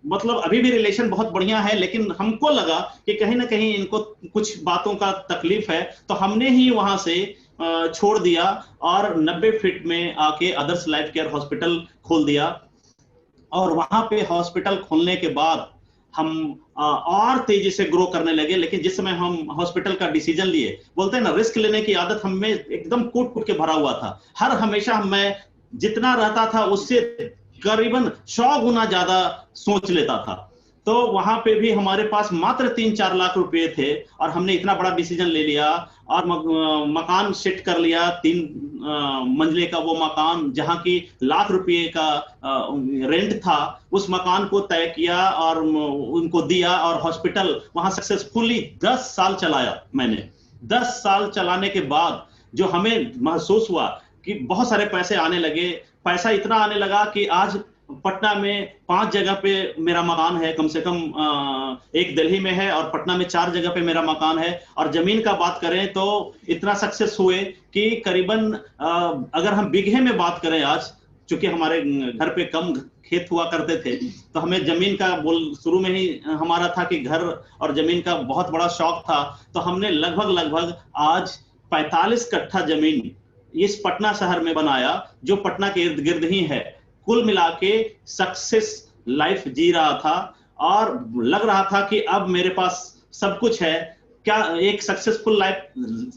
मतलब अभी भी रिलेशन बहुत बढ़िया है, लेकिन हमको लगा कि कहीं ना कहीं इनको कुछ बातों का तकलीफ है। तो हमने ही वहां से छोड़ दिया और 90 फीट में आके आदर्श लाइफ केयर हॉस्पिटल खोल दिया। और वहां पे हॉस्पिटल खोलने के बाद हम और तेजी से ग्रो करने लगे। लेकिन जिस समय हम हॉस्पिटल का डिसीजन लिए, बोलते हैं ना, रिस्क लेने की आदत हम में एकदम कूट कूट के भरा हुआ था। हर हमेशा मैं जितना रहता था उससे करीबन 100 गुना ज्यादा सोच लेता था। तो वहां पे भी हमारे पास मात्र 3-4 लाख रुपए थे, और हमने इतना बड़ा डिसीजन ले लिया और मकान सेट कर लिया। 3 मंजिले का वो मकान, जहां की लाख रुपए का रेंट था, उस मकान को तय किया और उनको दिया। और हॉस्पिटल वहां सक्सेसफुली 10 साल चलाया मैंने। 10 साल चलाने के बाद जो हमें महसूस हुआ कि बहुत सारे पैसे आने लगे। पैसा इतना आने लगा कि आज पटना में 5 जगह पे मेरा मकान है, कम से कम एक दिल्ली में है, और पटना में 4 जगह पे मेरा मकान है। और जमीन का बात करें तो इतना सक्सेस हुए कि करीबन अगर हम बीघे में बात करें आज, चूंकि हमारे घर पे कम खेत हुआ करते थे, तो हमें जमीन का शुरू में ही हमारा था कि घर और जमीन का बहुत बड़ा शौक था। तो हमने लगभग आज 45 कट्ठा जमीन इस पटना शहर में बनाया, जो पटना के इर्द गिर्द ही है। कुल मिला के सक्सेस लाइफ जी रहा था और लग रहा था कि अब मेरे पास सब कुछ है। क्या एक सक्सेसफुल लाइफ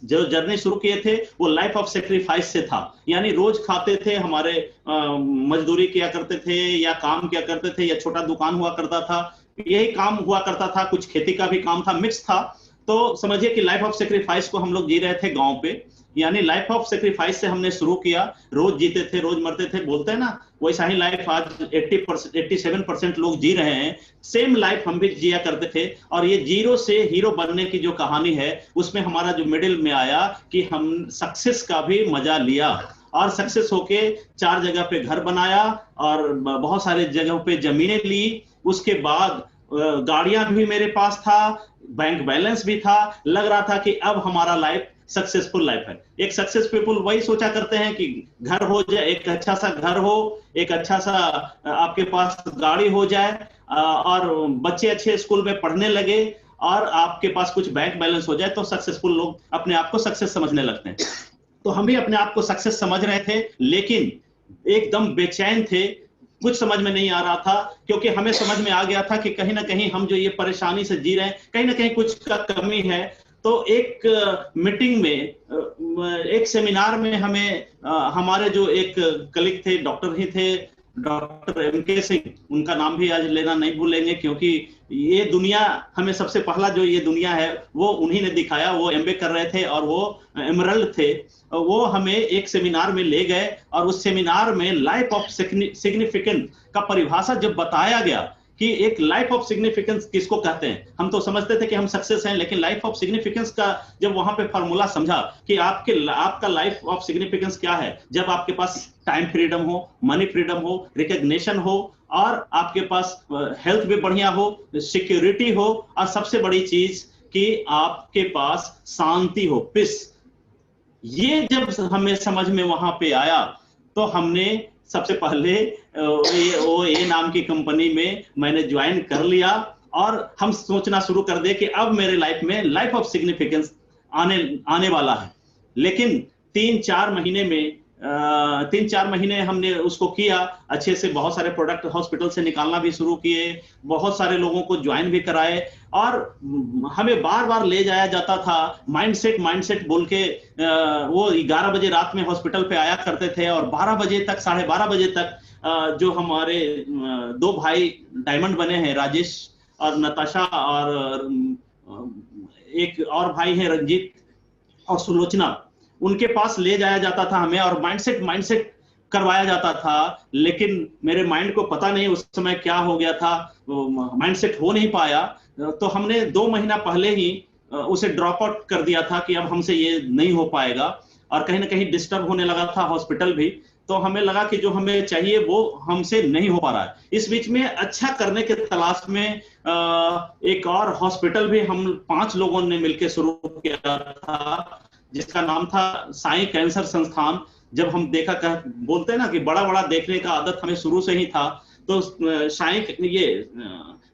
जो जर्नी शुरू किए थे वो लाइफ ऑफ सेक्रीफाइस से था, यानी रोज खाते थे, हमारे मजदूरी किया करते थे या काम किया करते थे या छोटा दुकान हुआ करता था, यही काम हुआ करता था, कुछ खेती का भी काम था, मिक्स था। तो समझिए कि लाइफ ऑफ सेक्रीफाइस को हम लोग जी रहे थे गांव पे, यानी लाइफ ऑफ सेक्रीफाइस से हमने शुरू किया। रोज जीते थे, रोज मरते थे, बोलते हैं ना, वैसा ही लाइफ आज 87% लोग जी रहे हैं। सेम लाइफ हम भी जिया करते थे। और ये जीरो से हीरो बनने की जो कहानी है, उसमें हमारा जो मिडिल में आया कि हम सक्सेस का भी मजा लिया और सक्सेस होके 4 जगह पे घर बनाया और बहुत सारे जगहों पे जमीनें ली। उसके बाद गाड़ियां भी मेरे पास था, बैंक बैलेंस भी था। लग रहा था कि अब हमारा लाइफ सक्सेसफुल लाइफ है। एक सक्सेस पीपल वही सोचा करते हैं कि घर हो जाए, एक अच्छा सा घर हो, एक अच्छा सा आपके पास गाड़ी हो जाए और बच्चे अच्छे स्कूल में पढ़ने लगे और आपके पास कुछ बैंक बैलेंस हो जाए, तो सक्सेसफुल लोग अपने आप को सक्सेस समझने लगते हैं। तो हम भी अपने आप को सक्सेस समझ रहे थे, लेकिन एकदम बेचैन थे, कुछ समझ में नहीं आ रहा था, क्योंकि हमें समझ में आ गया था कि कहीं ना कहीं हम जो ये परेशानी से जी रहे हैं, कहीं ना कहीं कुछ का कमी है। तो एक मीटिंग में, एक सेमिनार में हमें हमारे जो एक कलीग थे, डॉक्टर ही थे, डॉक्टर एमके सिंह, उनका नाम भी आज लेना नहीं भूलेंगे, क्योंकि ये दुनिया हमें सबसे पहला जो ये दुनिया है वो उन्हीं ने दिखाया। वो एमबीए कर रहे थे और वो एमरल्ड थे। वो हमें एक सेमिनार में ले गए और उस सेमिनार में लाइफ ऑफ सिग्निफिकेंस का परिभाषा जब बताया गया कि एक लाइफ ऑफ सिग्निफिकेंस किसको कहते हैं। हम तो समझते थे कि हम सक्सेस हैं, लेकिन लाइफ ऑफ सिग्निफिकेंस का जब वहां पे फॉर्मूला समझा कि आपका लाइफ ऑफ सिग्निफिकेंस क्या है, जब आपके पास टाइम फ्रीडम हो, मनी फ्रीडम हो, रिकॉग्निशन हो और आपके पास हेल्थ भी बढ़िया हो, सिक्योरिटी हो और सबसे बड़ी चीज कि आपके पास शांति हो, पीस। ये जब हमें समझ में वहां पे आया तो हमने सबसे पहले OA नाम की कंपनी में मैंने ज्वाइन कर लिया और हम सोचना शुरू कर दिए कि अब मेरे लाइफ में लाइफ ऑफ सिग्निफिकेंस आने वाला है। लेकिन 3-4 महीने हमने उसको किया अच्छे से। बहुत सारे प्रोडक्ट हॉस्पिटल से निकालना भी शुरू किए, बहुत सारे लोगों को ज्वाइन भी कराए और हमें बार बार ले जाया जाता था। माइंडसेट बोल के वो 11 बजे रात में हॉस्पिटल पे आया करते थे और 12 बजे तक, 12:30 बजे तक जो हमारे 2 भाई डायमंड बने हैं, राजेश और नताशा, और एक और भाई है रंजीत और सुलोचना, उनके पास ले जाया जाता था हमें और माइंडसेट करवाया जाता था। लेकिन मेरे माइंड को पता नहीं उस समय क्या हो गया था, माइंडसेट हो नहीं पाया। तो हमने 2 महीना पहले ही उसे ड्रॉप आउट कर दिया था कि अब हमसे ये नहीं हो पाएगा और कहीं ना कहीं डिस्टर्ब होने लगा था हॉस्पिटल भी। तो हमें लगा कि जो हमें चाहिए वो हमसे नहीं हो पा रहा है। इस बीच में अच्छा करने के तलाश में एक और हॉस्पिटल भी हम 5 लोगों ने मिलकर शुरू किया था, जिसका नाम था साईं कैंसर संस्थान। जब हम बोलते हैं ना कि बड़ा बड़ा देखने का आदत हमें शुरू से ही था, तो ये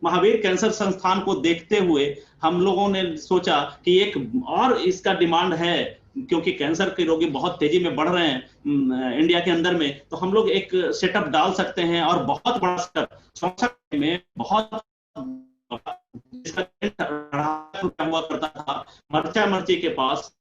महावीर कैंसर संस्थान को देखते हुए हम लोगों ने सोचा कि एक और इसका डिमांड है, क्योंकि कैंसर के रोगी बहुत तेजी में बढ़ रहे हैं इंडिया के अंदर में, तो हम लोग एक सेटअप डाल सकते हैं और बहुत बड़ा सेटअप 64 में बहुत हुआ करता था मर्ची के पास,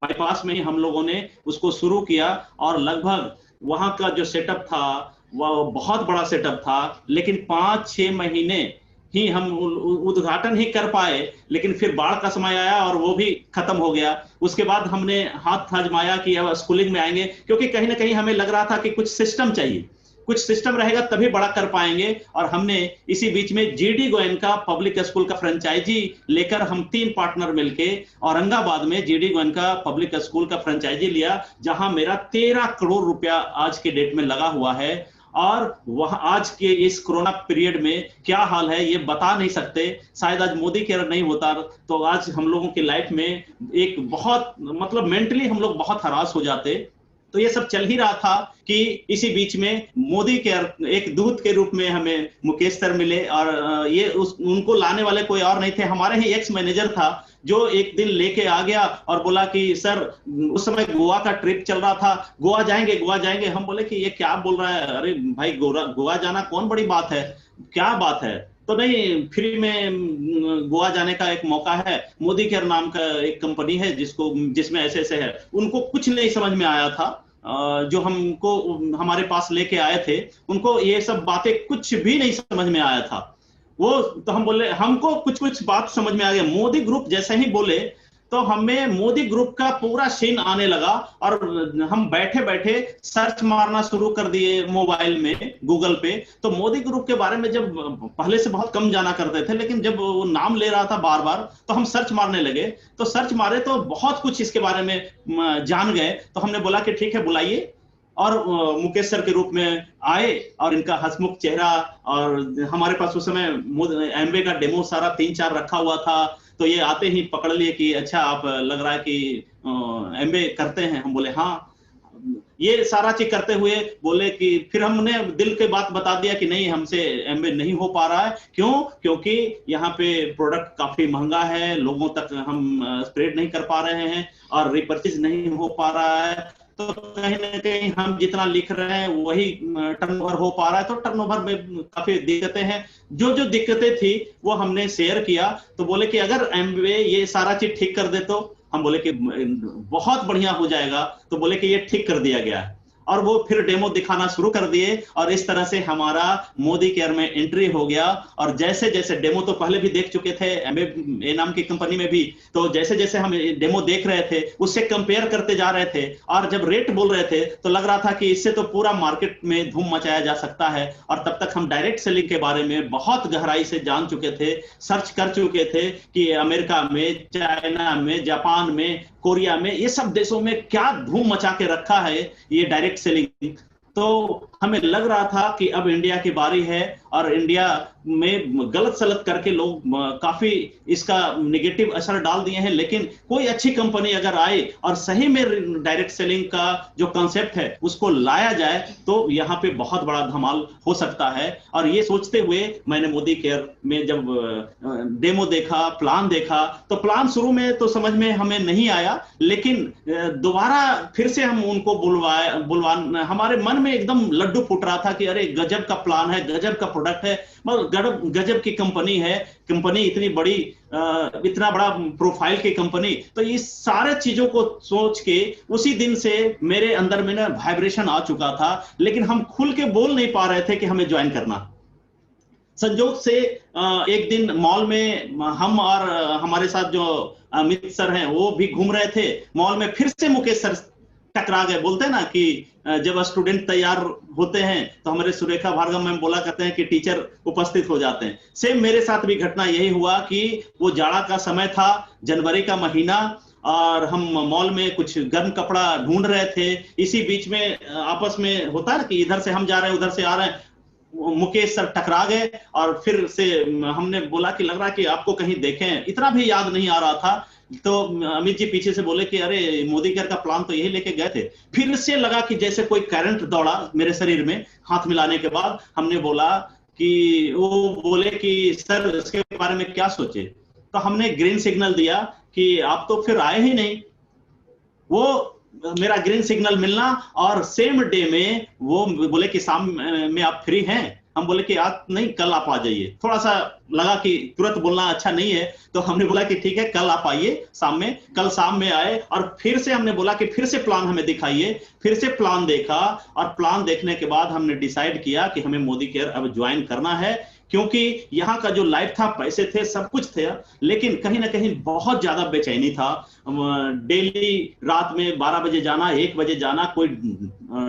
बाईपास में ही हम लोगों ने उसको शुरू किया। और लगभग वहां का जो सेटअप था वह बहुत बड़ा सेटअप था, लेकिन 5-6 महीने ही हम उद्घाटन ही कर पाए, लेकिन फिर बाढ़ का समय आया और वो भी खत्म हो गया। उसके बाद हमने हाथ आजमाया कि अब स्कूलिंग में आएंगे, क्योंकि कहीं ना कहीं हमें लग रहा था कि कुछ सिस्टम चाहिए, कुछ सिस्टम रहेगा तभी बड़ा कर पाएंगे। और हमने इसी बीच में GD गोयनका पब्लिक स्कूल का फ्रेंचाइजी लेकर हम 3 पार्टनर मिलके औरंगाबाद में GD गोयनका पब्लिक स्कूल का फ्रेंचाइजी लिया, जहां मेरा 13 करोड़ रुपया आज के डेट में लगा हुआ है। और वह आज के इस कोरोना पीरियड में क्या हाल है ये बता नहीं सकते। शायद आज मोदी केयर नहीं होता तो आज हम लोगों की लाइफ में एक बहुत, मतलब मेंटली हम लोग बहुत हरास हो जाते। तो ये सब चल ही रहा था कि इसी बीच में मोदी के एक दूत के रूप में हमें मुकेश सर मिले, और ये उनको लाने वाले कोई और नहीं थे, हमारे ही एक्स मैनेजर था जो एक दिन लेके आ गया और बोला कि सर, उस समय गोवा का ट्रिप चल रहा था, गोवा जाएंगे गोवा जाएंगे। हम बोले कि ये क्या बोल रहा है, अरे भाई गोवा जाना कौन बड़ी बात है, क्या बात है। तो नहीं, फ्री में गोवा जाने का एक मौका है, मोदी केयर नाम का एक कंपनी है जिसमें ऐसे ऐसे है। उनको कुछ नहीं समझ में आया था, जो हमको हमारे पास लेके आए थे उनको ये सब बातें कुछ भी नहीं समझ में आया था। वो तो हम बोले, हमको कुछ कुछ बात समझ में आ गया। मोदी ग्रुप जैसे ही बोले तो हमें मोदी ग्रुप का पूरा सीन आने लगा, और हम बैठे बैठे सर्च मारना शुरू कर दिए मोबाइल में, गूगल पे। तो मोदी ग्रुप के बारे में जब पहले से बहुत कम जाना करते थे, लेकिन जब वो नाम ले रहा था बार बार तो हम सर्च मारने लगे। तो सर्च मारे तो बहुत कुछ इसके बारे में जान गए। तो हमने बोला कि ठीक है, बुलाइए। और मुकेश सर के रूप में आए, और इनका हंसमुख चेहरा, और हमारे पास उस समय एमवे का डेमो सारा 3-4 रखा हुआ था। तो ये आते ही पकड़ लिए कि अच्छा, आप लग रहा है कि एमवे करते हैं। हम बोले हाँ। ये सारा चीज करते हुए बोले कि फिर हमने दिल के बात बता दिया कि नहीं, हमसे एमवे नहीं हो पा रहा है। क्यों? क्योंकि यहाँ पे प्रोडक्ट काफी महंगा है, लोगों तक हम स्प्रेड नहीं कर पा रहे हैं, और रिपर्चेज नहीं हो पा रहा है। तो कहीं ना कहीं हम जितना लिख रहे हैं वही टर्नओवर हो पा रहा है। तो टर्नओवर में काफी दिक्कतें हैं। जो जो दिक्कतें थी वो हमने शेयर किया। तो बोले कि अगर एमवे ये सारा चीज ठीक कर दे तो, हम बोले कि बहुत बढ़िया हो जाएगा। तो बोले कि ये ठीक कर दिया गया है, और वो फिर डेमो दिखाना शुरू कर दिए, और इस तरह से हमारा मोदी केयर में एंट्री हो गया। और जैसे जैसे डेमो तो पहले भी देख चुके थे एमवे नाम की कंपनी में भी, तो जैसे जैसे हम डेमो देख रहे थे उससे कंपेयर करते जा रहे थे, और जब रेट बोल रहे थे तो लग रहा था कि इससे तो पूरा मार्केट में धूम मचाया जा सकता है। और तब तक हम डायरेक्ट सेलिंग के बारे में बहुत गहराई से जान चुके थे, सर्च कर चुके थे कि अमेरिका में, चाइना में, जापान में, कोरिया में, ये सब देशों में क्या धूम मचा के रखा है ये डायरेक्ट सेलिंग। तो हमें लग रहा था कि अब इंडिया की बारी है, और इंडिया में गलत सलत करके लोग काफी इसका नेगेटिव असर डाल दिए हैं। लेकिन कोई अच्छी कंपनी अगर आए और सही में डायरेक्ट सेलिंग का जो कॉन्सेप्ट है उसको लाया जाए तो यहाँ पे बहुत बड़ा धमाल हो सकता है। और ये सोचते हुए मैंने मोदी केयर में जब डेमो देखा, प्लान देखा, तो प्लान शुरू में तो समझ में हमें नहीं आया, लेकिन दोबारा फिर से हम उनको बुलवान हमारे मन में एकदम लड्डू फूट रहा था कि अरे गजब का प्लान है, गजब का प्रोडक्ट है, मतलब गजब की कंपनी है, कंपनी इतनी बड़ी, इतना बड़ा प्रोफाइल की कंपनी। तो इस सारे चीजों को सोच के उसी दिन से मेरे अंदर में ना वाइब्रेशन आ चुका था, लेकिन हम खुल के बोल नहीं पा रहे थे कि हमें ज्वाइन करना। संजोग से एक दिन मॉल में हम और हमारे साथ जो अमित सर हैं वो भी घूम रहे थे। मॉल में फिर से मुकेश सर टकरा गए। बोलते हैं ना कि जब स्टूडेंट तैयार होते हैं तो हमारे सुरेखा भार्गव मैम बोला करते हैं कि टीचर उपस्थित हो जाते हैं। सेम मेरे साथ भी घटना यही हुआ कि वो जाड़ा का समय था, जनवरी का महीना, और हम मॉल में कुछ गर्म कपड़ा ढूंढ रहे थे। इसी बीच में आपस में होता है कि इधर से हम जा रहे हैं, उधर से आ रहे हैं, मुकेश सर टकरा गए। और फिर से हमने बोला कि लग रहा है कि आपको कहीं देखें, इतना भी याद नहीं आ रहा था। तो अमित जी पीछे से बोले कि अरे मोदी केयर का प्लान तो यही लेके गए थे। फिर से लगा कि जैसे कोई करंट दौड़ा मेरे शरीर में। हाथ मिलाने के बाद हमने बोला कि वो बोले कि सर इसके बारे में क्या सोचे। तो हमने ग्रीन सिग्नल दिया कि आप तो फिर आए ही नहीं। वो मेरा ग्रीन सिग्नल मिलना और सेम डे में वो बोले कि शाम में आप फ्री हैं। हम बोले कि आज नहीं, कल आप आ जाइए। थोड़ा सा लगा कि तुरंत बोलना अच्छा नहीं है, तो हमने बोला कि ठीक है कल आप आइए शाम में। कल शाम में आए और फिर से हमने बोला कि फिर से प्लान हमें दिखाइए। फिर से प्लान देखा और प्लान देखने के बाद हमने डिसाइड किया कि हमें मोदी केयर अब ज्वाइन करना है, क्योंकि यहाँ का जो लाइफ था, पैसे थे, सब कुछ थे, लेकिन कहीं ना कहीं बहुत ज्यादा बेचैनी था। डेली रात में 12 बजे जाना, 1 बजे जाना, कोई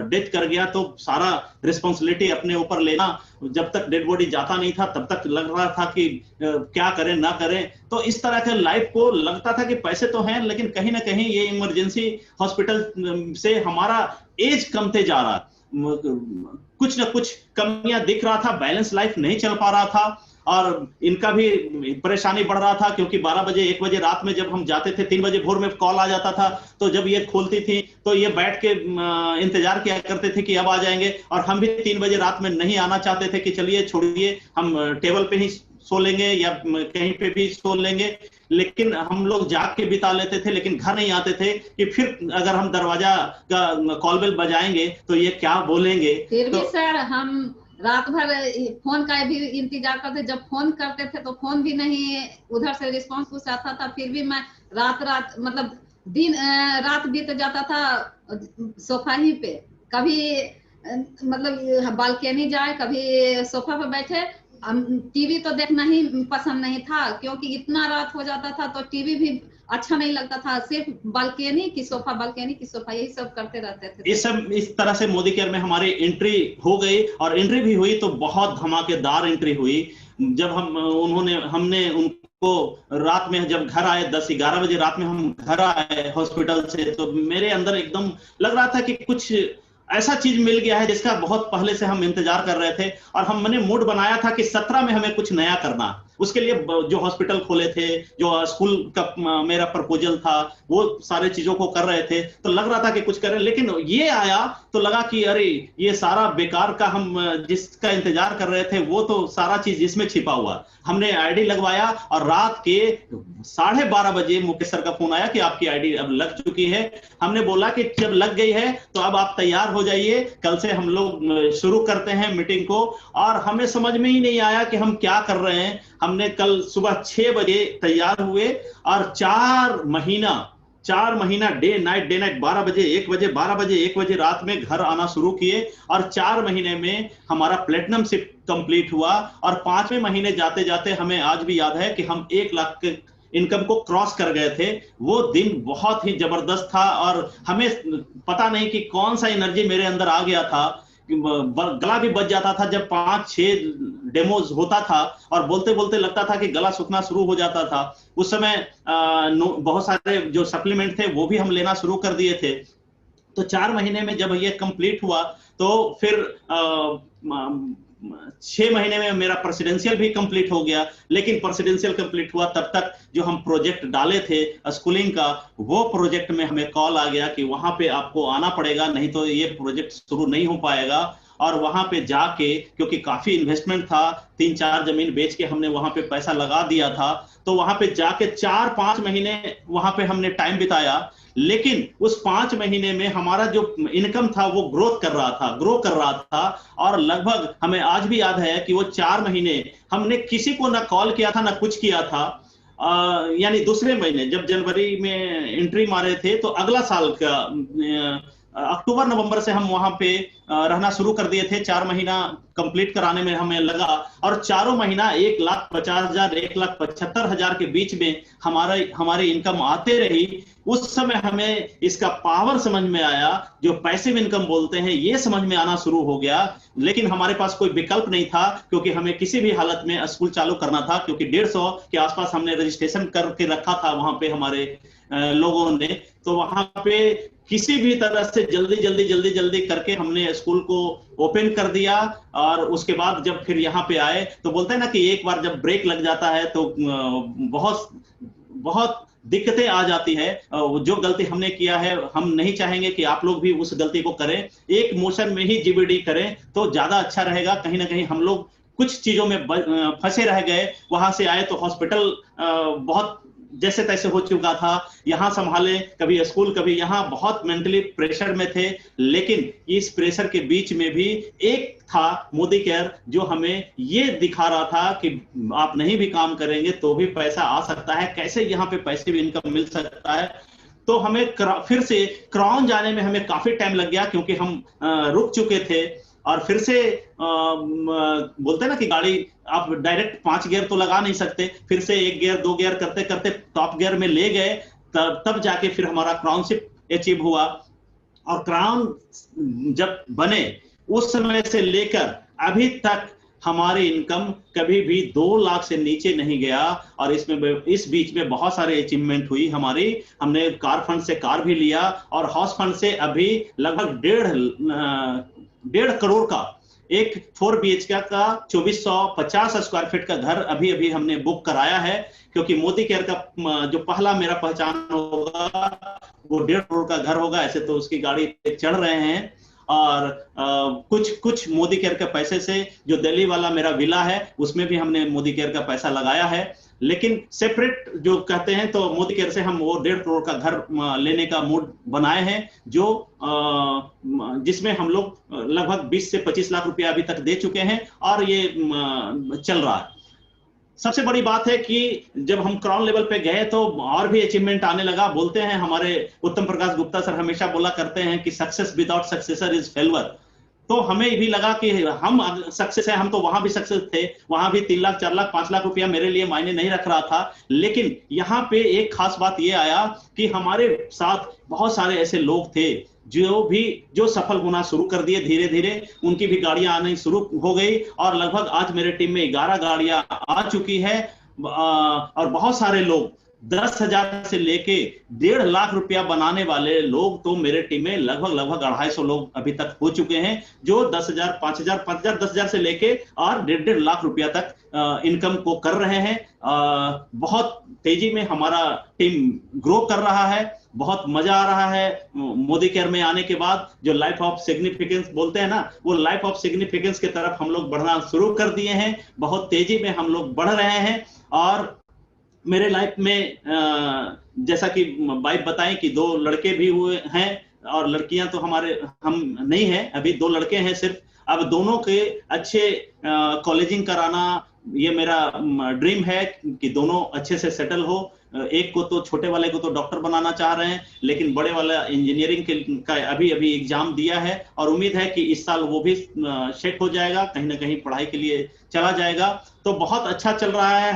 डेथ कर गया तो सारा रिस्पॉन्सिबिलिटी अपने ऊपर लेना। जब तक डेड बॉडी जाता नहीं था तब तक लग रहा था कि क्या करें ना करें। तो इस तरह के लाइफ को लगता था कि पैसे तो हैं, लेकिन कहीं ना कहीं ये इमरजेंसी हॉस्पिटल से हमारा एज कमते जा रहा, कुछ ना कुछ कमियां दिख रहा था, बैलेंस लाइफ नहीं चल पा रहा था। और इनका भी परेशानी बढ़ रहा था, क्योंकि 12 बजे 1 बजे रात में जब हम जाते थे, 3 बजे भोर में कॉल आ जाता था, तो जब ये खोलती थी तो ये बैठ के इंतजार किया करते थे कि अब आ जाएंगे, और हम भी 3 बजे रात में नहीं आना चाहते थे कि चलिए छोड़िए, हम टेबल पे ही सो लेंगे या कहीं पे भी सो लेंगे, लेकिन हम लोग जाग के बिता लेते थे, लेकिन घर नहीं आते थे कि फिर अगर हम दरवाजा का कॉल बेल बजाएंगे तो ये क्या बोलेंगे। फिर भी सर हम रात भर फोन का भी इंतजार करते, जब फोन करते थे तो फोन भी नहीं उधर से रिस्पांस कुछ आता था, फिर भी मैं रात मतलब दिन रात बीत जाता था सोफा ही पे, कभी मतलब बालकनी जाए, कभी सोफा पे बैठे। टीवी तो देखना ही पसंद नहीं था, क्योंकि इतना रात हो जाता था तो टीवी भी अच्छा नहीं लगता था, सिर्फ बालकनी की सोफा यही सब करते रहते थे। इस तरह से मोदी केयर में हमारी एंट्री हो गई, और एंट्री भी हुई तो बहुत धमाकेदार एंट्री हुई। जब हमने उनको रात में जब घर आए, 10-11 बजे रात में हम घर आए हॉस्पिटल से, तो मेरे अंदर एकदम लग रहा था कि कुछ ऐसा चीज मिल गया है जिसका बहुत पहले से हम इंतजार कर रहे थे, और हमने मूड बनाया था कि 17 में हमें कुछ नया करना। उसके लिए जो हॉस्पिटल खोले थे, जो स्कूल का मेरा प्रपोजल था, वो सारे चीजों को कर रहे थे, तो लग रहा था कि कुछ करें। लेकिन ये आया तो लगा कि अरे ये सारा बेकार का हम जिसका इंतजार कर रहे थे वो तो सारा चीज इसमें छिपा हुआ। हमने आईडी लगवाया, और रात के 12:30 बजे मुकेश सर का फोन आया कि आपकी आईडी अब लग चुकी है। हमने बोला कि जब लग गई है तो अब आप तैयार हो जाइए, कल से हम लोग शुरू करते हैं मीटिंग को। और हमें समझ में ही नहीं आया कि हम क्या कर रहे हैं। हमने कल सुबह 6 बजे तैयार हुए, और 4 महीना डे नाइट 12 बजे 1 बजे 12 बजे 1 बजे रात में घर आना शुरू किए, और 4 महीने में हमारा प्लेटिनम शिप कंप्लीट हुआ। और 5वें महीने जाते जाते हमें आज भी याद है कि हम 1 लाख के इनकम को क्रॉस कर गए थे। वो दिन बहुत ही जबरदस्त था, और हमें पता नहीं कि कौन सा एनर्जी मेरे अंदर आ गया था, गला भी बच जाता था जब 5-6 डेमोज होता था, और बोलते बोलते लगता था कि गला सूखना शुरू हो जाता था। उस समय बहुत सारे जो सप्लीमेंट थे वो भी हम लेना शुरू कर दिए थे। तो 4 महीने में जब ये कंप्लीट हुआ तो फिर 6 महीने में मेरा प्रेसिडेंशियल भी कंप्लीट हो गया। लेकिन प्रेसिडेंशियल कंप्लीट हुआ तब तक जो हम प्रोजेक्ट डाले थे स्कूलिंग का, वो प्रोजेक्ट में हमें कॉल आ गया कि वहां पे आपको आना पड़ेगा, नहीं तो ये प्रोजेक्ट शुरू नहीं हो पाएगा। और वहां पे जाके, क्योंकि काफी इन्वेस्टमेंट था, 3-4 जमीन बेच के हमने वहां पे पैसा लगा दिया था, तो वहां पे जाके 4-5 महीने वहां पे हमने टाइम बिताया। लेकिन उस 5 महीने में हमारा जो इनकम था वो ग्रो कर रहा था। और लगभग हमें आज भी याद है कि वो 4 महीने हमने किसी को ना कॉल किया था ना कुछ किया था। यानी दूसरे महीने जब जनवरी में एंट्री मारे थे, तो अगला साल का अक्टूबर नवंबर से हम वहां पे रहना शुरू कर दिए थे। 4 महीना कंप्लीट कराने में हमें लगा, और 4 महीना 1,50,000 1,75,000 के बीच में हमारी इनकम आते रही। उस समय हमें इसका पावर समझ में आया, जो पैसिव इनकम बोलते हैं, ये समझ में आना शुरू हो गया। लेकिन हमारे पास कोई विकल्प नहीं था, क्योंकि हमें किसी भी हालत में स्कूल चालू करना था, क्योंकि 150 के आसपास हमने रजिस्ट्रेशन करके रखा था वहां पे हमारे लोगों ने। तो वहां पे किसी भी तरह से जल्दी करके हमने स्कूल को ओपन कर दिया। और उसके बाद जब फिर यहाँ पे आए तो बोलते हैं ना कि एक बार जब ब्रेक लग जाता है तो बहुत दिक्कतें आ जाती है। जो गलती हमने किया है, हम नहीं चाहेंगे कि आप लोग भी उस गलती को करें। एक मोशन में ही जीबीडी करें तो ज्यादा अच्छा रहेगा। कहीं ना कहीं हम लोग कुछ चीजों में फंसे रह गए। वहां से आए तो हॉस्पिटल बहुत जैसे तैसे हो चुका था, यहाँ संभाले, कभी स्कूल कभी यहाँ, बहुत मेंटली प्रेशर में थे। लेकिन इस प्रेशर के बीच में भी एक था मोदी केयर, जो हमें ये दिखा रहा था कि आप नहीं भी काम करेंगे तो भी पैसा आ सकता है, कैसे यहाँ पे पैसे भी इनकम मिल सकता है। तो हमें फिर से क्राउन जाने में हमें काफी टाइम लग गया, क्योंकि हम रुक चुके थे। और फिर से बोलते हैं ना कि गाड़ी आप डायरेक्ट 5 गियर तो लगा नहीं सकते, फिर से 1 गियर 2 गियर करते करते टॉप गियर में ले गए, तब जाके फिर हमारा क्राउनशिप अचीव हुआ। और क्राउन जब बने उस समय से लेकर अभी तक हमारी इनकम कभी भी 2 लाख से नीचे नहीं गया। और इस बीच में बहुत सारे अचीवमेंट हुई हमारी। हमने कार फंड से कार भी लिया, और हाउस फंड से अभी लगभग 1.5 करोड़ का एक 4 BHK का 2450 स्क्वायर फीट का घर अभी अभी हमने बुक कराया है, क्योंकि मोदी केयर का जो पहला मेरा पहचान होगा वो 1.5 करोड़ का घर होगा। ऐसे तो उसकी गाड़ी पे चढ़ रहे हैं, और कुछ मोदी केयर के पैसे से जो दिल्ली वाला मेरा विला है उसमें भी हमने मोदी केयर का पैसा लगाया है। लेकिन सेपरेट जो कहते हैं तो मोदी केयर से हम वो 1.5 करोड़ का घर लेने का मूड बनाए हैं, जो जिसमें हम लोग लगभग 20 से 25 लाख रुपया अभी तक दे चुके हैं और ये चल रहा है। सबसे बड़ी बात है कि जब हम क्राउन लेवल पे गए तो और भी अचीवमेंट आने लगा। बोलते हैं हमारे उत्तम प्रकाश गुप्ता सर हमेशा बोला करते हैं कि success without successor is failure. तो हमें भी लगा कि हम सक्सेस है, हम तो वहां भी सक्सेस थे, वहां भी 3 लाख 4 लाख 5 लाख रुपया मेरे लिए मायने नहीं रख रहा था। लेकिन यहाँ पे एक खास बात ये आया कि हमारे साथ बहुत सारे ऐसे लोग थे जो सफल होना शुरू कर दिए, धीरे धीरे उनकी भी गाड़ियां आनी शुरू हो गई, और लगभग आज मेरे टीम में 11 गाड़ियां आ चुकी है। और बहुत सारे लोग 10,000 से लेके 1.5 लाख रुपया बनाने वाले लोग तो मेरे टीम में लगभग 250 लोग अभी तक हो चुके हैं, जो 10,000 5,000 10,000 से लेके और 1.5 लाख रुपया तक इनकम को कर रहे हैं। बहुत तेजी में हमारा टीम ग्रो कर रहा है, बहुत मजा आ रहा है। मोदी केयर में आने के बाद जो लाइफ ऑफ सिग्निफिकेंस बोलते हैं ना, वो लाइफ ऑफ सिग्निफिकेंस की तरफ हम लोग बढ़ना शुरू कर दिए हैं। बहुत तेजी में हम लोग बढ़ रहे हैं। और मेरे लाइफ में जैसा कि वाइफ बताएं कि 2 लड़के भी हुए हैं, और लड़कियां तो हम नहीं है, अभी 2 लड़के हैं सिर्फ। अब दोनों के अच्छे कॉलेजिंग कराना ये मेरा ड्रीम है कि दोनों अच्छे से सेटल हो। एक को तो, छोटे वाले को तो डॉक्टर बनाना चाह रहे हैं, लेकिन बड़े वाला इंजीनियरिंग का अभी अभी एग्जाम दिया है, और उम्मीद है कि इस साल वो भी सेट हो जाएगा, कहीं ना कहीं पढ़ाई के लिए चला जाएगा। तो बहुत अच्छा चल रहा है।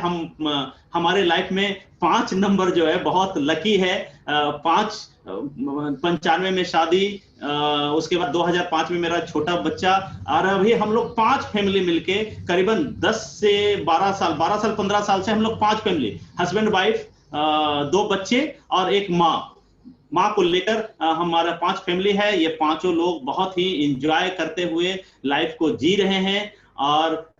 हमारे लाइफ में 5 नंबर जो है बहुत लकी है। 95 में शादी, उसके बाद 2005 में मेरा छोटा बच्चा, और अभी हम लोग 5 फैमिली मिलके करीबन 10 से 12 साल 15 साल से हम लोग 5 फैमिली, हस्बैंड वाइफ, 2 बच्चे और एक माँ को लेकर हमारा 5 फैमिली है। ये 5 लोग बहुत ही इंजॉय करते हुए लाइफ को जी रहे हैं, और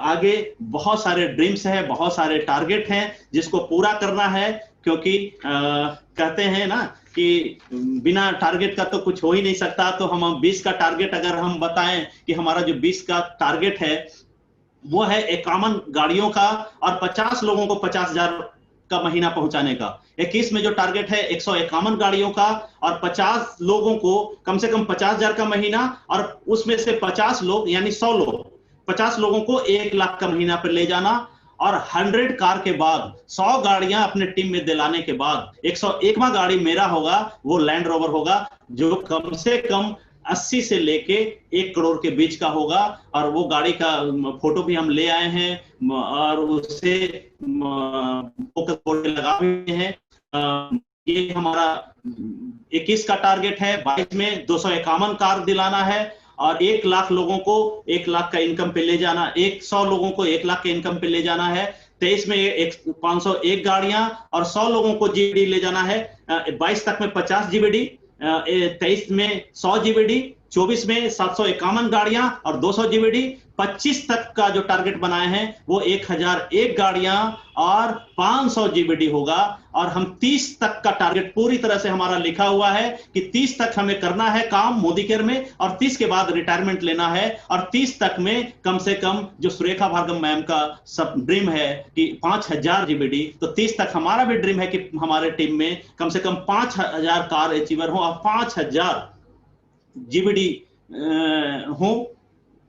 आगे बहुत सारे ड्रीम्स हैं, बहुत सारे टारगेट हैं जिसको पूरा करना है। क्योंकि कहते हैं ना कि बिना टारगेट का तो कुछ हो ही नहीं सकता। तो हम 20 का टारगेट अगर हम बताएं कि हमारा जो 20 का टारगेट है वो है 51 गाड़ियों का और 50 लोगों को 50,000 का महीना पहुंचाने का। 21 में जो टारगेट है 151 गाड़ियों का और 50 लोगों को कम से कम 50,000 का महीना, और उसमें से 50 लोग यानी 100 लोग, 50 लोगों को 1 लाख का महीना पर ले जाना। और 100 कार के बाद 100 गाड़ियां अपने टीम में दिलाने के बाद 101वां गाड़ी मेरा होगा, वो लैंड रोवर होगा, जो कम से कम 80 से लेके 1 करोड़ के बीच का होगा। और वो गाड़ी का फोटो भी हम ले आए हैं और उसे फोकस बोर्ड लगा भी हैं। ये हमारा 21 का टारगेट है। 22 में 251 कार दिलाना है और 1 लाख लोगों को 1 लाख का इनकम पे ले जाना, 100 लोगों को 1 लाख के इनकम पे ले जाना है। 23 में 501 गाड़ियां और 100 लोगों को जीबीडी ले जाना है। 22 तक में 50 जीबीडी, 23 में 100 जीबीडी, 24 में 751 गाड़ियां और 200 जीबीडी। 25 तक का जो टारगेट बनाए हैं वो 1001 गाड़ियां और 500 जीबीडी होगा। और हम 30 तक का टारगेट पूरी तरह से हमारा लिखा हुआ है कि 30 तक हमें करना है काम मोदी केयर में, और 30 के बाद रिटायरमेंट लेना है। और 30 तक में कम से कम जो सुरेखा भार्गव मैम का सब ड्रीम है कि 5000 जीबीडी, तो 30 तक हमारा भी ड्रीम है कि हमारे टीम में कम से कम 5000 कार अचीवर हो और 5000 जीबीडी हो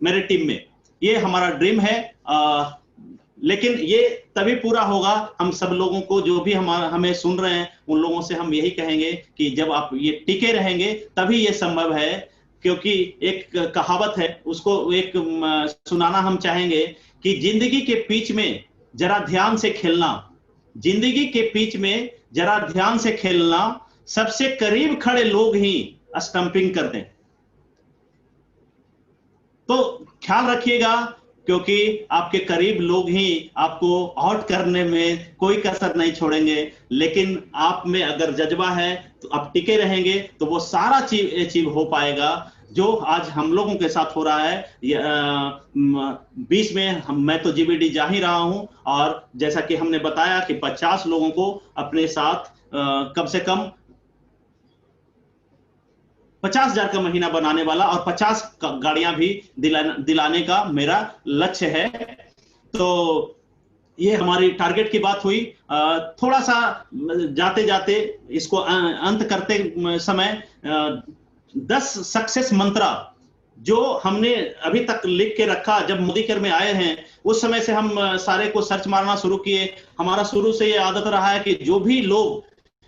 मेरे टीम में। ये हमारा ड्रीम है। लेकिन ये तभी पूरा होगा, हम सब लोगों को, जो भी हमें सुन रहे हैं उन लोगों से हम यही कहेंगे कि जब आप ये टिके रहेंगे तभी ये संभव है। क्योंकि एक कहावत है, उसको एक सुनाना हम चाहेंगे कि जिंदगी के पिच में जरा ध्यान से खेलना, जिंदगी के पिच में जरा ध्यान से खेलना, सबसे करीब खड़े लोग ही स्टंपिंग करते हैं। तो ख्याल रखिएगा, क्योंकि आपके करीब लोग ही आपको आउट करने में कोई कसर नहीं छोड़ेंगे। लेकिन आप में अगर जज्बा है तो आप टिके रहेंगे तो वो सारा चीज अचीव हो पाएगा। जो आज हम लोगों के साथ हो रहा है। बीच में मैं तो जीबीडी जा ही रहा हूं, और जैसा कि हमने बताया कि 50 लोगों को अपने साथ कम से कम 50,000 का महीना बनाने वाला और 50 गाड़ियां भी दिलाने का मेरा लक्ष्य है। तो ये हमारी टारगेट की बात हुई। थोड़ा सा जाते जाते इसको अंत करते समय 10 सक्सेस मंत्रा जो हमने अभी तक लिख के रखा, जब मोदी केयर में आए हैं उस समय से हम सारे को सर्च मारना शुरू किए। हमारा शुरू से ये आदत रहा है कि जो भी लोग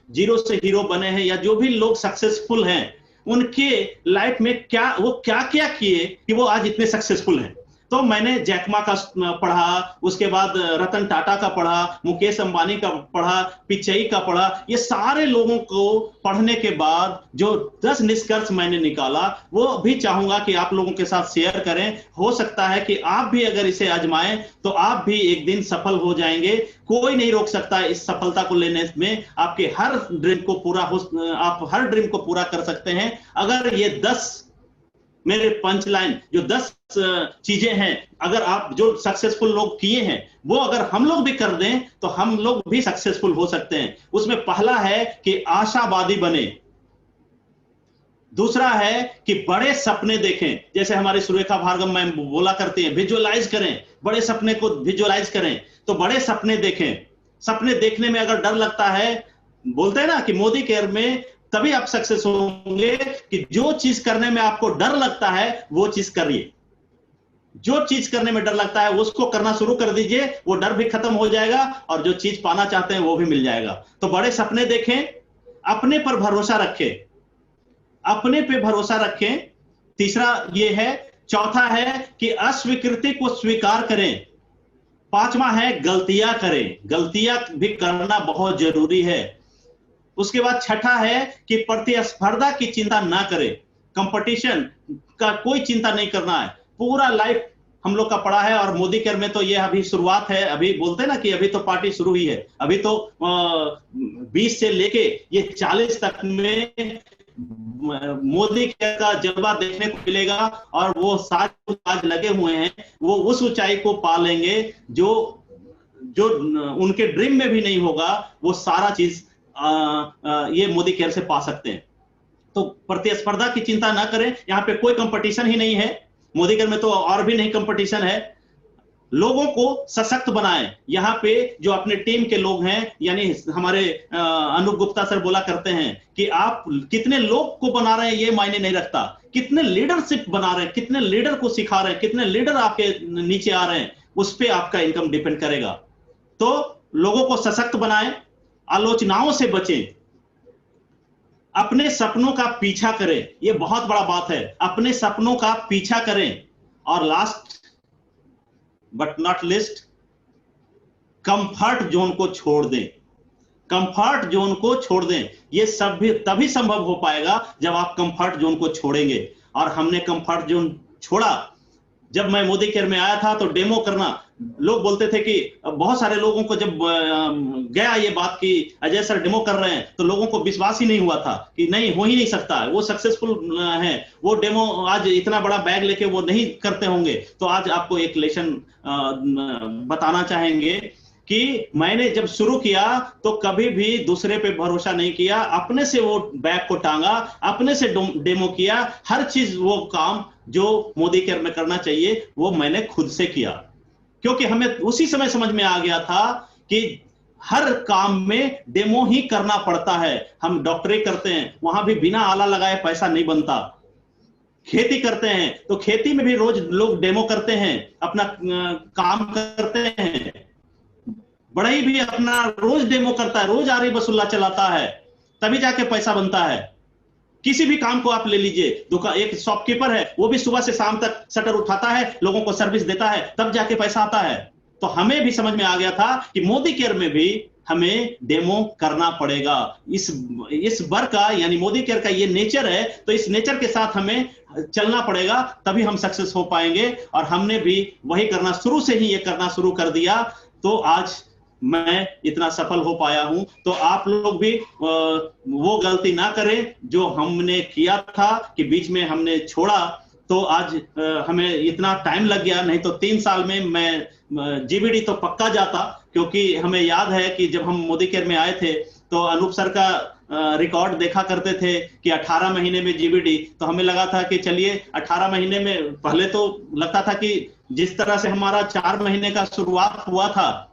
जीरो से हीरो बने हैं या जो भी लोग सक्सेसफुल हैं, उनके लाइफ में वो क्या क्या किए कि वो आज इतने सक्सेसफुल हैं। तो मैंने जैकमा का पढ़ा, उसके बाद रतन टाटा का पढ़ा, मुकेश अंबानी का पढ़ा, पिचई का पढ़ा। ये सारे लोगों को पढ़ने के बाद जो 10 निष्कर्ष मैंने निकाला, वो भी चाहूंगा कि आप लोगों के साथ शेयर करें। हो सकता है कि आप भी अगर इसे आजमाएं तो आप भी एक दिन सफल हो जाएंगे। कोई नहीं रोक सकता इस सफलता को लेने में। आपके हर ड्रीम को आप हर ड्रीम को पूरा कर सकते हैं अगर ये 10 मेरे पंच लाइन जो 10 चीजें हैं, अगर आप जो सक्सेसफुल लोग किए हैं वो अगर हम लोग भी कर दें तो हम लोग भी सक्सेसफुल हो सकते हैं। उसमें पहला है कि आशावादी बने, दूसरा है कि बड़े सपने देखें, जैसे हमारे सुरेखा भार्गव मैम बोला करते हैं, विजुअलाइज करें, बड़े सपने को विजुअलाइज करें। तो बड़े सपने देखें। सपने देखने में अगर डर लगता है, बोलते हैं ना कि मोदी केयर में तभी आप सक्सेस होंगे कि जो चीज करने में आपको डर लगता है वो चीज करिए। जो चीज करने में डर लगता है उसको करना शुरू कर दीजिए, वो डर भी खत्म हो जाएगा और जो चीज पाना चाहते हैं वो भी मिल जाएगा। तो बड़े सपने देखें, अपने पर भरोसा रखें, अपने पे भरोसा रखें। तीसरा ये है। चौथा है कि अस्वीकृति को स्वीकार करें। पांचवा है गलतियां करें, गलतियां भी करना बहुत जरूरी है। उसके बाद छठा है कि प्रतिस्पर्धा की चिंता ना करें, कंपटीशन का कोई चिंता नहीं करना है। पूरा लाइफ हम लोग का पड़ा है और मोदी केयर में तो ये अभी शुरुआत है। अभी बोलते हैं ना कि अभी तो पार्टी शुरू हुई है। अभी तो 20 से लेके ये 40 तक में मोदी केयर का जलवा देखने को मिलेगा और वो सारे आज लगे हुए हैं, वो उस ऊंचाई को पा लेंगे जो उनके ड्रीम में भी नहीं होगा। वो सारा चीज ये मोदी केयर से पा सकते हैं। तो प्रतिस्पर्धा की चिंता ना करें, यहाँ पे कोई कंपटीशन ही नहीं है। मोदी केयर में तो और भी नहीं कंपटीशन है। लोगों को सशक्त बनाएं। यहाँ पे जो अपने टीम के लोग हैं, यानी हमारे अनूप गुप्ता सर बोला करते हैं कि आप कितने लोग को बना रहे हैं ये मायने नहीं रखता, कितने लीडरशिप बना रहे हैं, कितने लीडर को सिखा रहे हैं, कितने लीडर आपके नीचे आ रहे हैं, उस पर आपका इनकम डिपेंड करेगा। तो लोगों को सशक्त बनाएं, आलोचनाओं से बचें, अपने सपनों का पीछा करें। यह बहुत बड़ा बात है, अपने सपनों का पीछा करें। और last but not list, comfort zone को छोड़ दें। कंफर्ट जोन को छोड़ दें। यह सब भी तभी संभव हो पाएगा जब आप कंफर्ट जोन को छोड़ेंगे। और हमने कंफर्ट जोन छोड़ा। जब मैं मोदी केयर में आया था तो डेमो करना, लोग बोलते थे कि बहुत सारे लोगों को जब गया ये बात कि अजय सर डेमो कर रहे हैं तो लोगों को विश्वास ही नहीं हुआ था कि नहीं, हो ही नहीं सकता है, वो सक्सेसफुल है, वो डेमो आज इतना बड़ा बैग लेके वो नहीं करते होंगे। तो आज आपको एक लेसन बताना चाहेंगे कि मैंने जब शुरू किया तो कभी भी दूसरे पे भरोसा नहीं किया, अपने से वो बैग को टांगा, अपने से डेमो किया। हर चीज वो काम जो मोदी केयर में करना चाहिए वो मैंने खुद से किया, क्योंकि हमें उसी समय समझ में आ गया था कि हर काम में डेमो ही करना पड़ता है। हम डॉक्टरी करते हैं, वहां भी बिना आला लगाए पैसा नहीं बनता। खेती करते हैं तो खेती में भी रोज लोग डेमो करते हैं, अपना काम करते हैं। बढ़ई भी अपना रोज डेमो करता है, रोज आरी वसूला चलाता है, तभी जाके पैसा बनता है। किसी भी काम को आप ले लीजिए, दुकान, एक शॉपकीपर है, वो भी सुबह से शाम तक शटर उठाता है, लोगों को सर्विस देता है, तब जाके पैसा आता है। तो हमें भी समझ में आ गया था कि मोदी केयर में भी हमें डेमो करना पड़ेगा। इस वर्क का यानी मोदी केयर का ये नेचर है, तो इस नेचर के साथ हमें चलना पड़ेगा, तभी हम सक्सेस हो पाएंगे। और हमने भी वही करना, शुरू से ही ये करना शुरू कर दिया। तो आज मैं इतना सफल हो पाया हूं। तो आप लोग भी वो गलती ना करें जो हमने किया था कि बीच में हमने छोड़ा, तो आज हमें इतना टाइम लग गया। नहीं तो 3 साल में मैं जीबीडी तो पक्का जाता, क्योंकि हमें याद है कि जब हम मोदी केयर में आए थे तो अनूप सर का रिकॉर्ड देखा करते थे कि 18 महीने में जीबीडी, तो हमें लगा था कि चलिए 18 महीने में, पहले तो लगता था कि जिस तरह से हमारा 4 महीने का शुरुआत हुआ था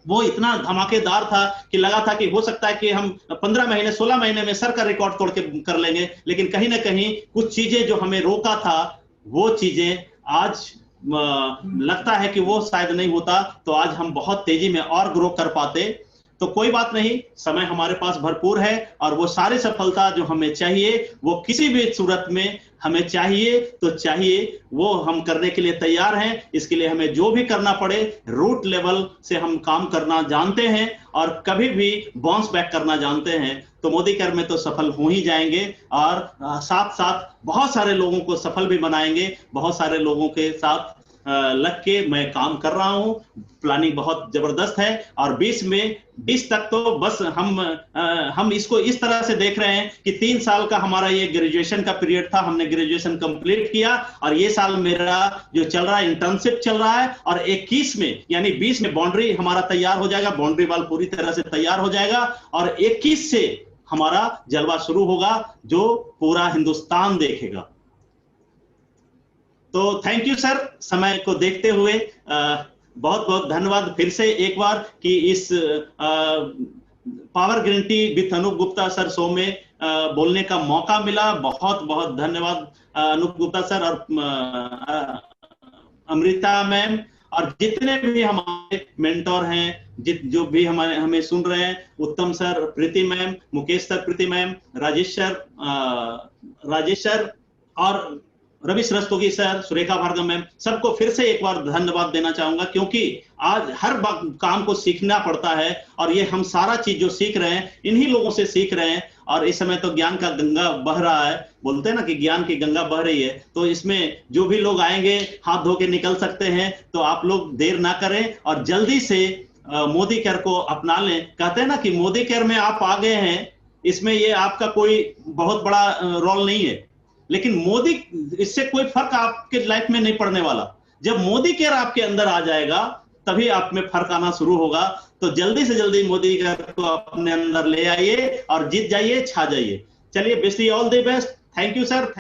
वो इतना धमाकेदार था कि लगा था कि हो सकता है कि हम 15 महीने 16 महीने में सर का रिकॉर्ड तोड़ के कर लेंगे। लेकिन कहीं ना कहीं कुछ चीजें जो हमें रोका था, वो चीजें आज लगता है कि वो शायद नहीं होता तो आज हम बहुत तेजी में और ग्रो कर पाते। तो कोई बात नहीं, समय हमारे पास भरपूर है और वो सारी सफलता जो हमें चाहिए वो किसी भी सूरत में हमें चाहिए तो चाहिए, वो हम करने के लिए तैयार हैं। इसके लिए हमें जो भी करना पड़े, रूट लेवल से हम काम करना जानते हैं और कभी भी बाउंस बैक करना जानते हैं। तो मोदी केयर में तो सफल हो ही जाएंगे और साथ साथ बहुत सारे लोगों को सफल भी बनाएंगे। बहुत सारे लोगों के साथ लग के मैं काम कर रहा हूं, प्लानिंग बहुत जबरदस्त है। और 20 तक तो बस हम इसको इस तरह से देख रहे हैं कि 3 साल का हमारा ये ग्रेजुएशन का पीरियड था, हमने ग्रेजुएशन कंप्लीट किया और ये साल मेरा जो चल रहा है इंटर्नशिप चल रहा है, और 21 में यानी 20 में बाउंड्री हमारा तैयार हो जाएगा, बाउंड्री वाल पूरी तरह से तैयार हो जाएगा और 21 से हमारा जलवा शुरू होगा जो पूरा हिंदुस्तान देखेगा। तो थैंक यू सर, समय को देखते हुए बहुत बहुत धन्यवाद फिर से एक बार कि इस power guarantee with Anup Gupta sir show में बोलने का मौका मिला। बहुत बहुत धन्यवाद अनूप गुप्ता सर और अमृता मैम और जितने भी हमारे मेंटोर हैं, जो भी हमें सुन रहे हैं, उत्तम सर, प्रीति मैम, मुकेश सर, प्रीति मैम, राजेश सर और रवि रस्तोगी सर, सुरेखा भार्गव मैम, सबको फिर से एक बार धन्यवाद देना चाहूंगा, क्योंकि आज हर काम को सीखना पड़ता है और ये हम सारा चीज जो सीख रहे हैं इन्हीं लोगों से सीख रहे हैं। और इस समय तो ज्ञान का गंगा बह रहा है, बोलते हैं ना कि ज्ञान की गंगा बह रही है। तो इसमें जो भी लोग आएंगे हाथ धो के निकल सकते हैं। तो आप लोग देर ना करें और जल्दी से मोदी केयर को अपना लें। कहते हैं ना कि मोदी केयर में आप आ गए हैं, इसमें ये आपका कोई बहुत बड़ा रोल नहीं है, लेकिन मोदी, इससे कोई फर्क आपके लाइफ में नहीं पड़ने वाला। जब मोदी केयर आपके अंदर आ जाएगा तभी आप में फर्क आना शुरू होगा। तो जल्दी से जल्दी मोदी केयर को अपने अंदर ले आइए और जीत जाइए, छा जाइए। चलिए, wish you all the best. Thank you sir.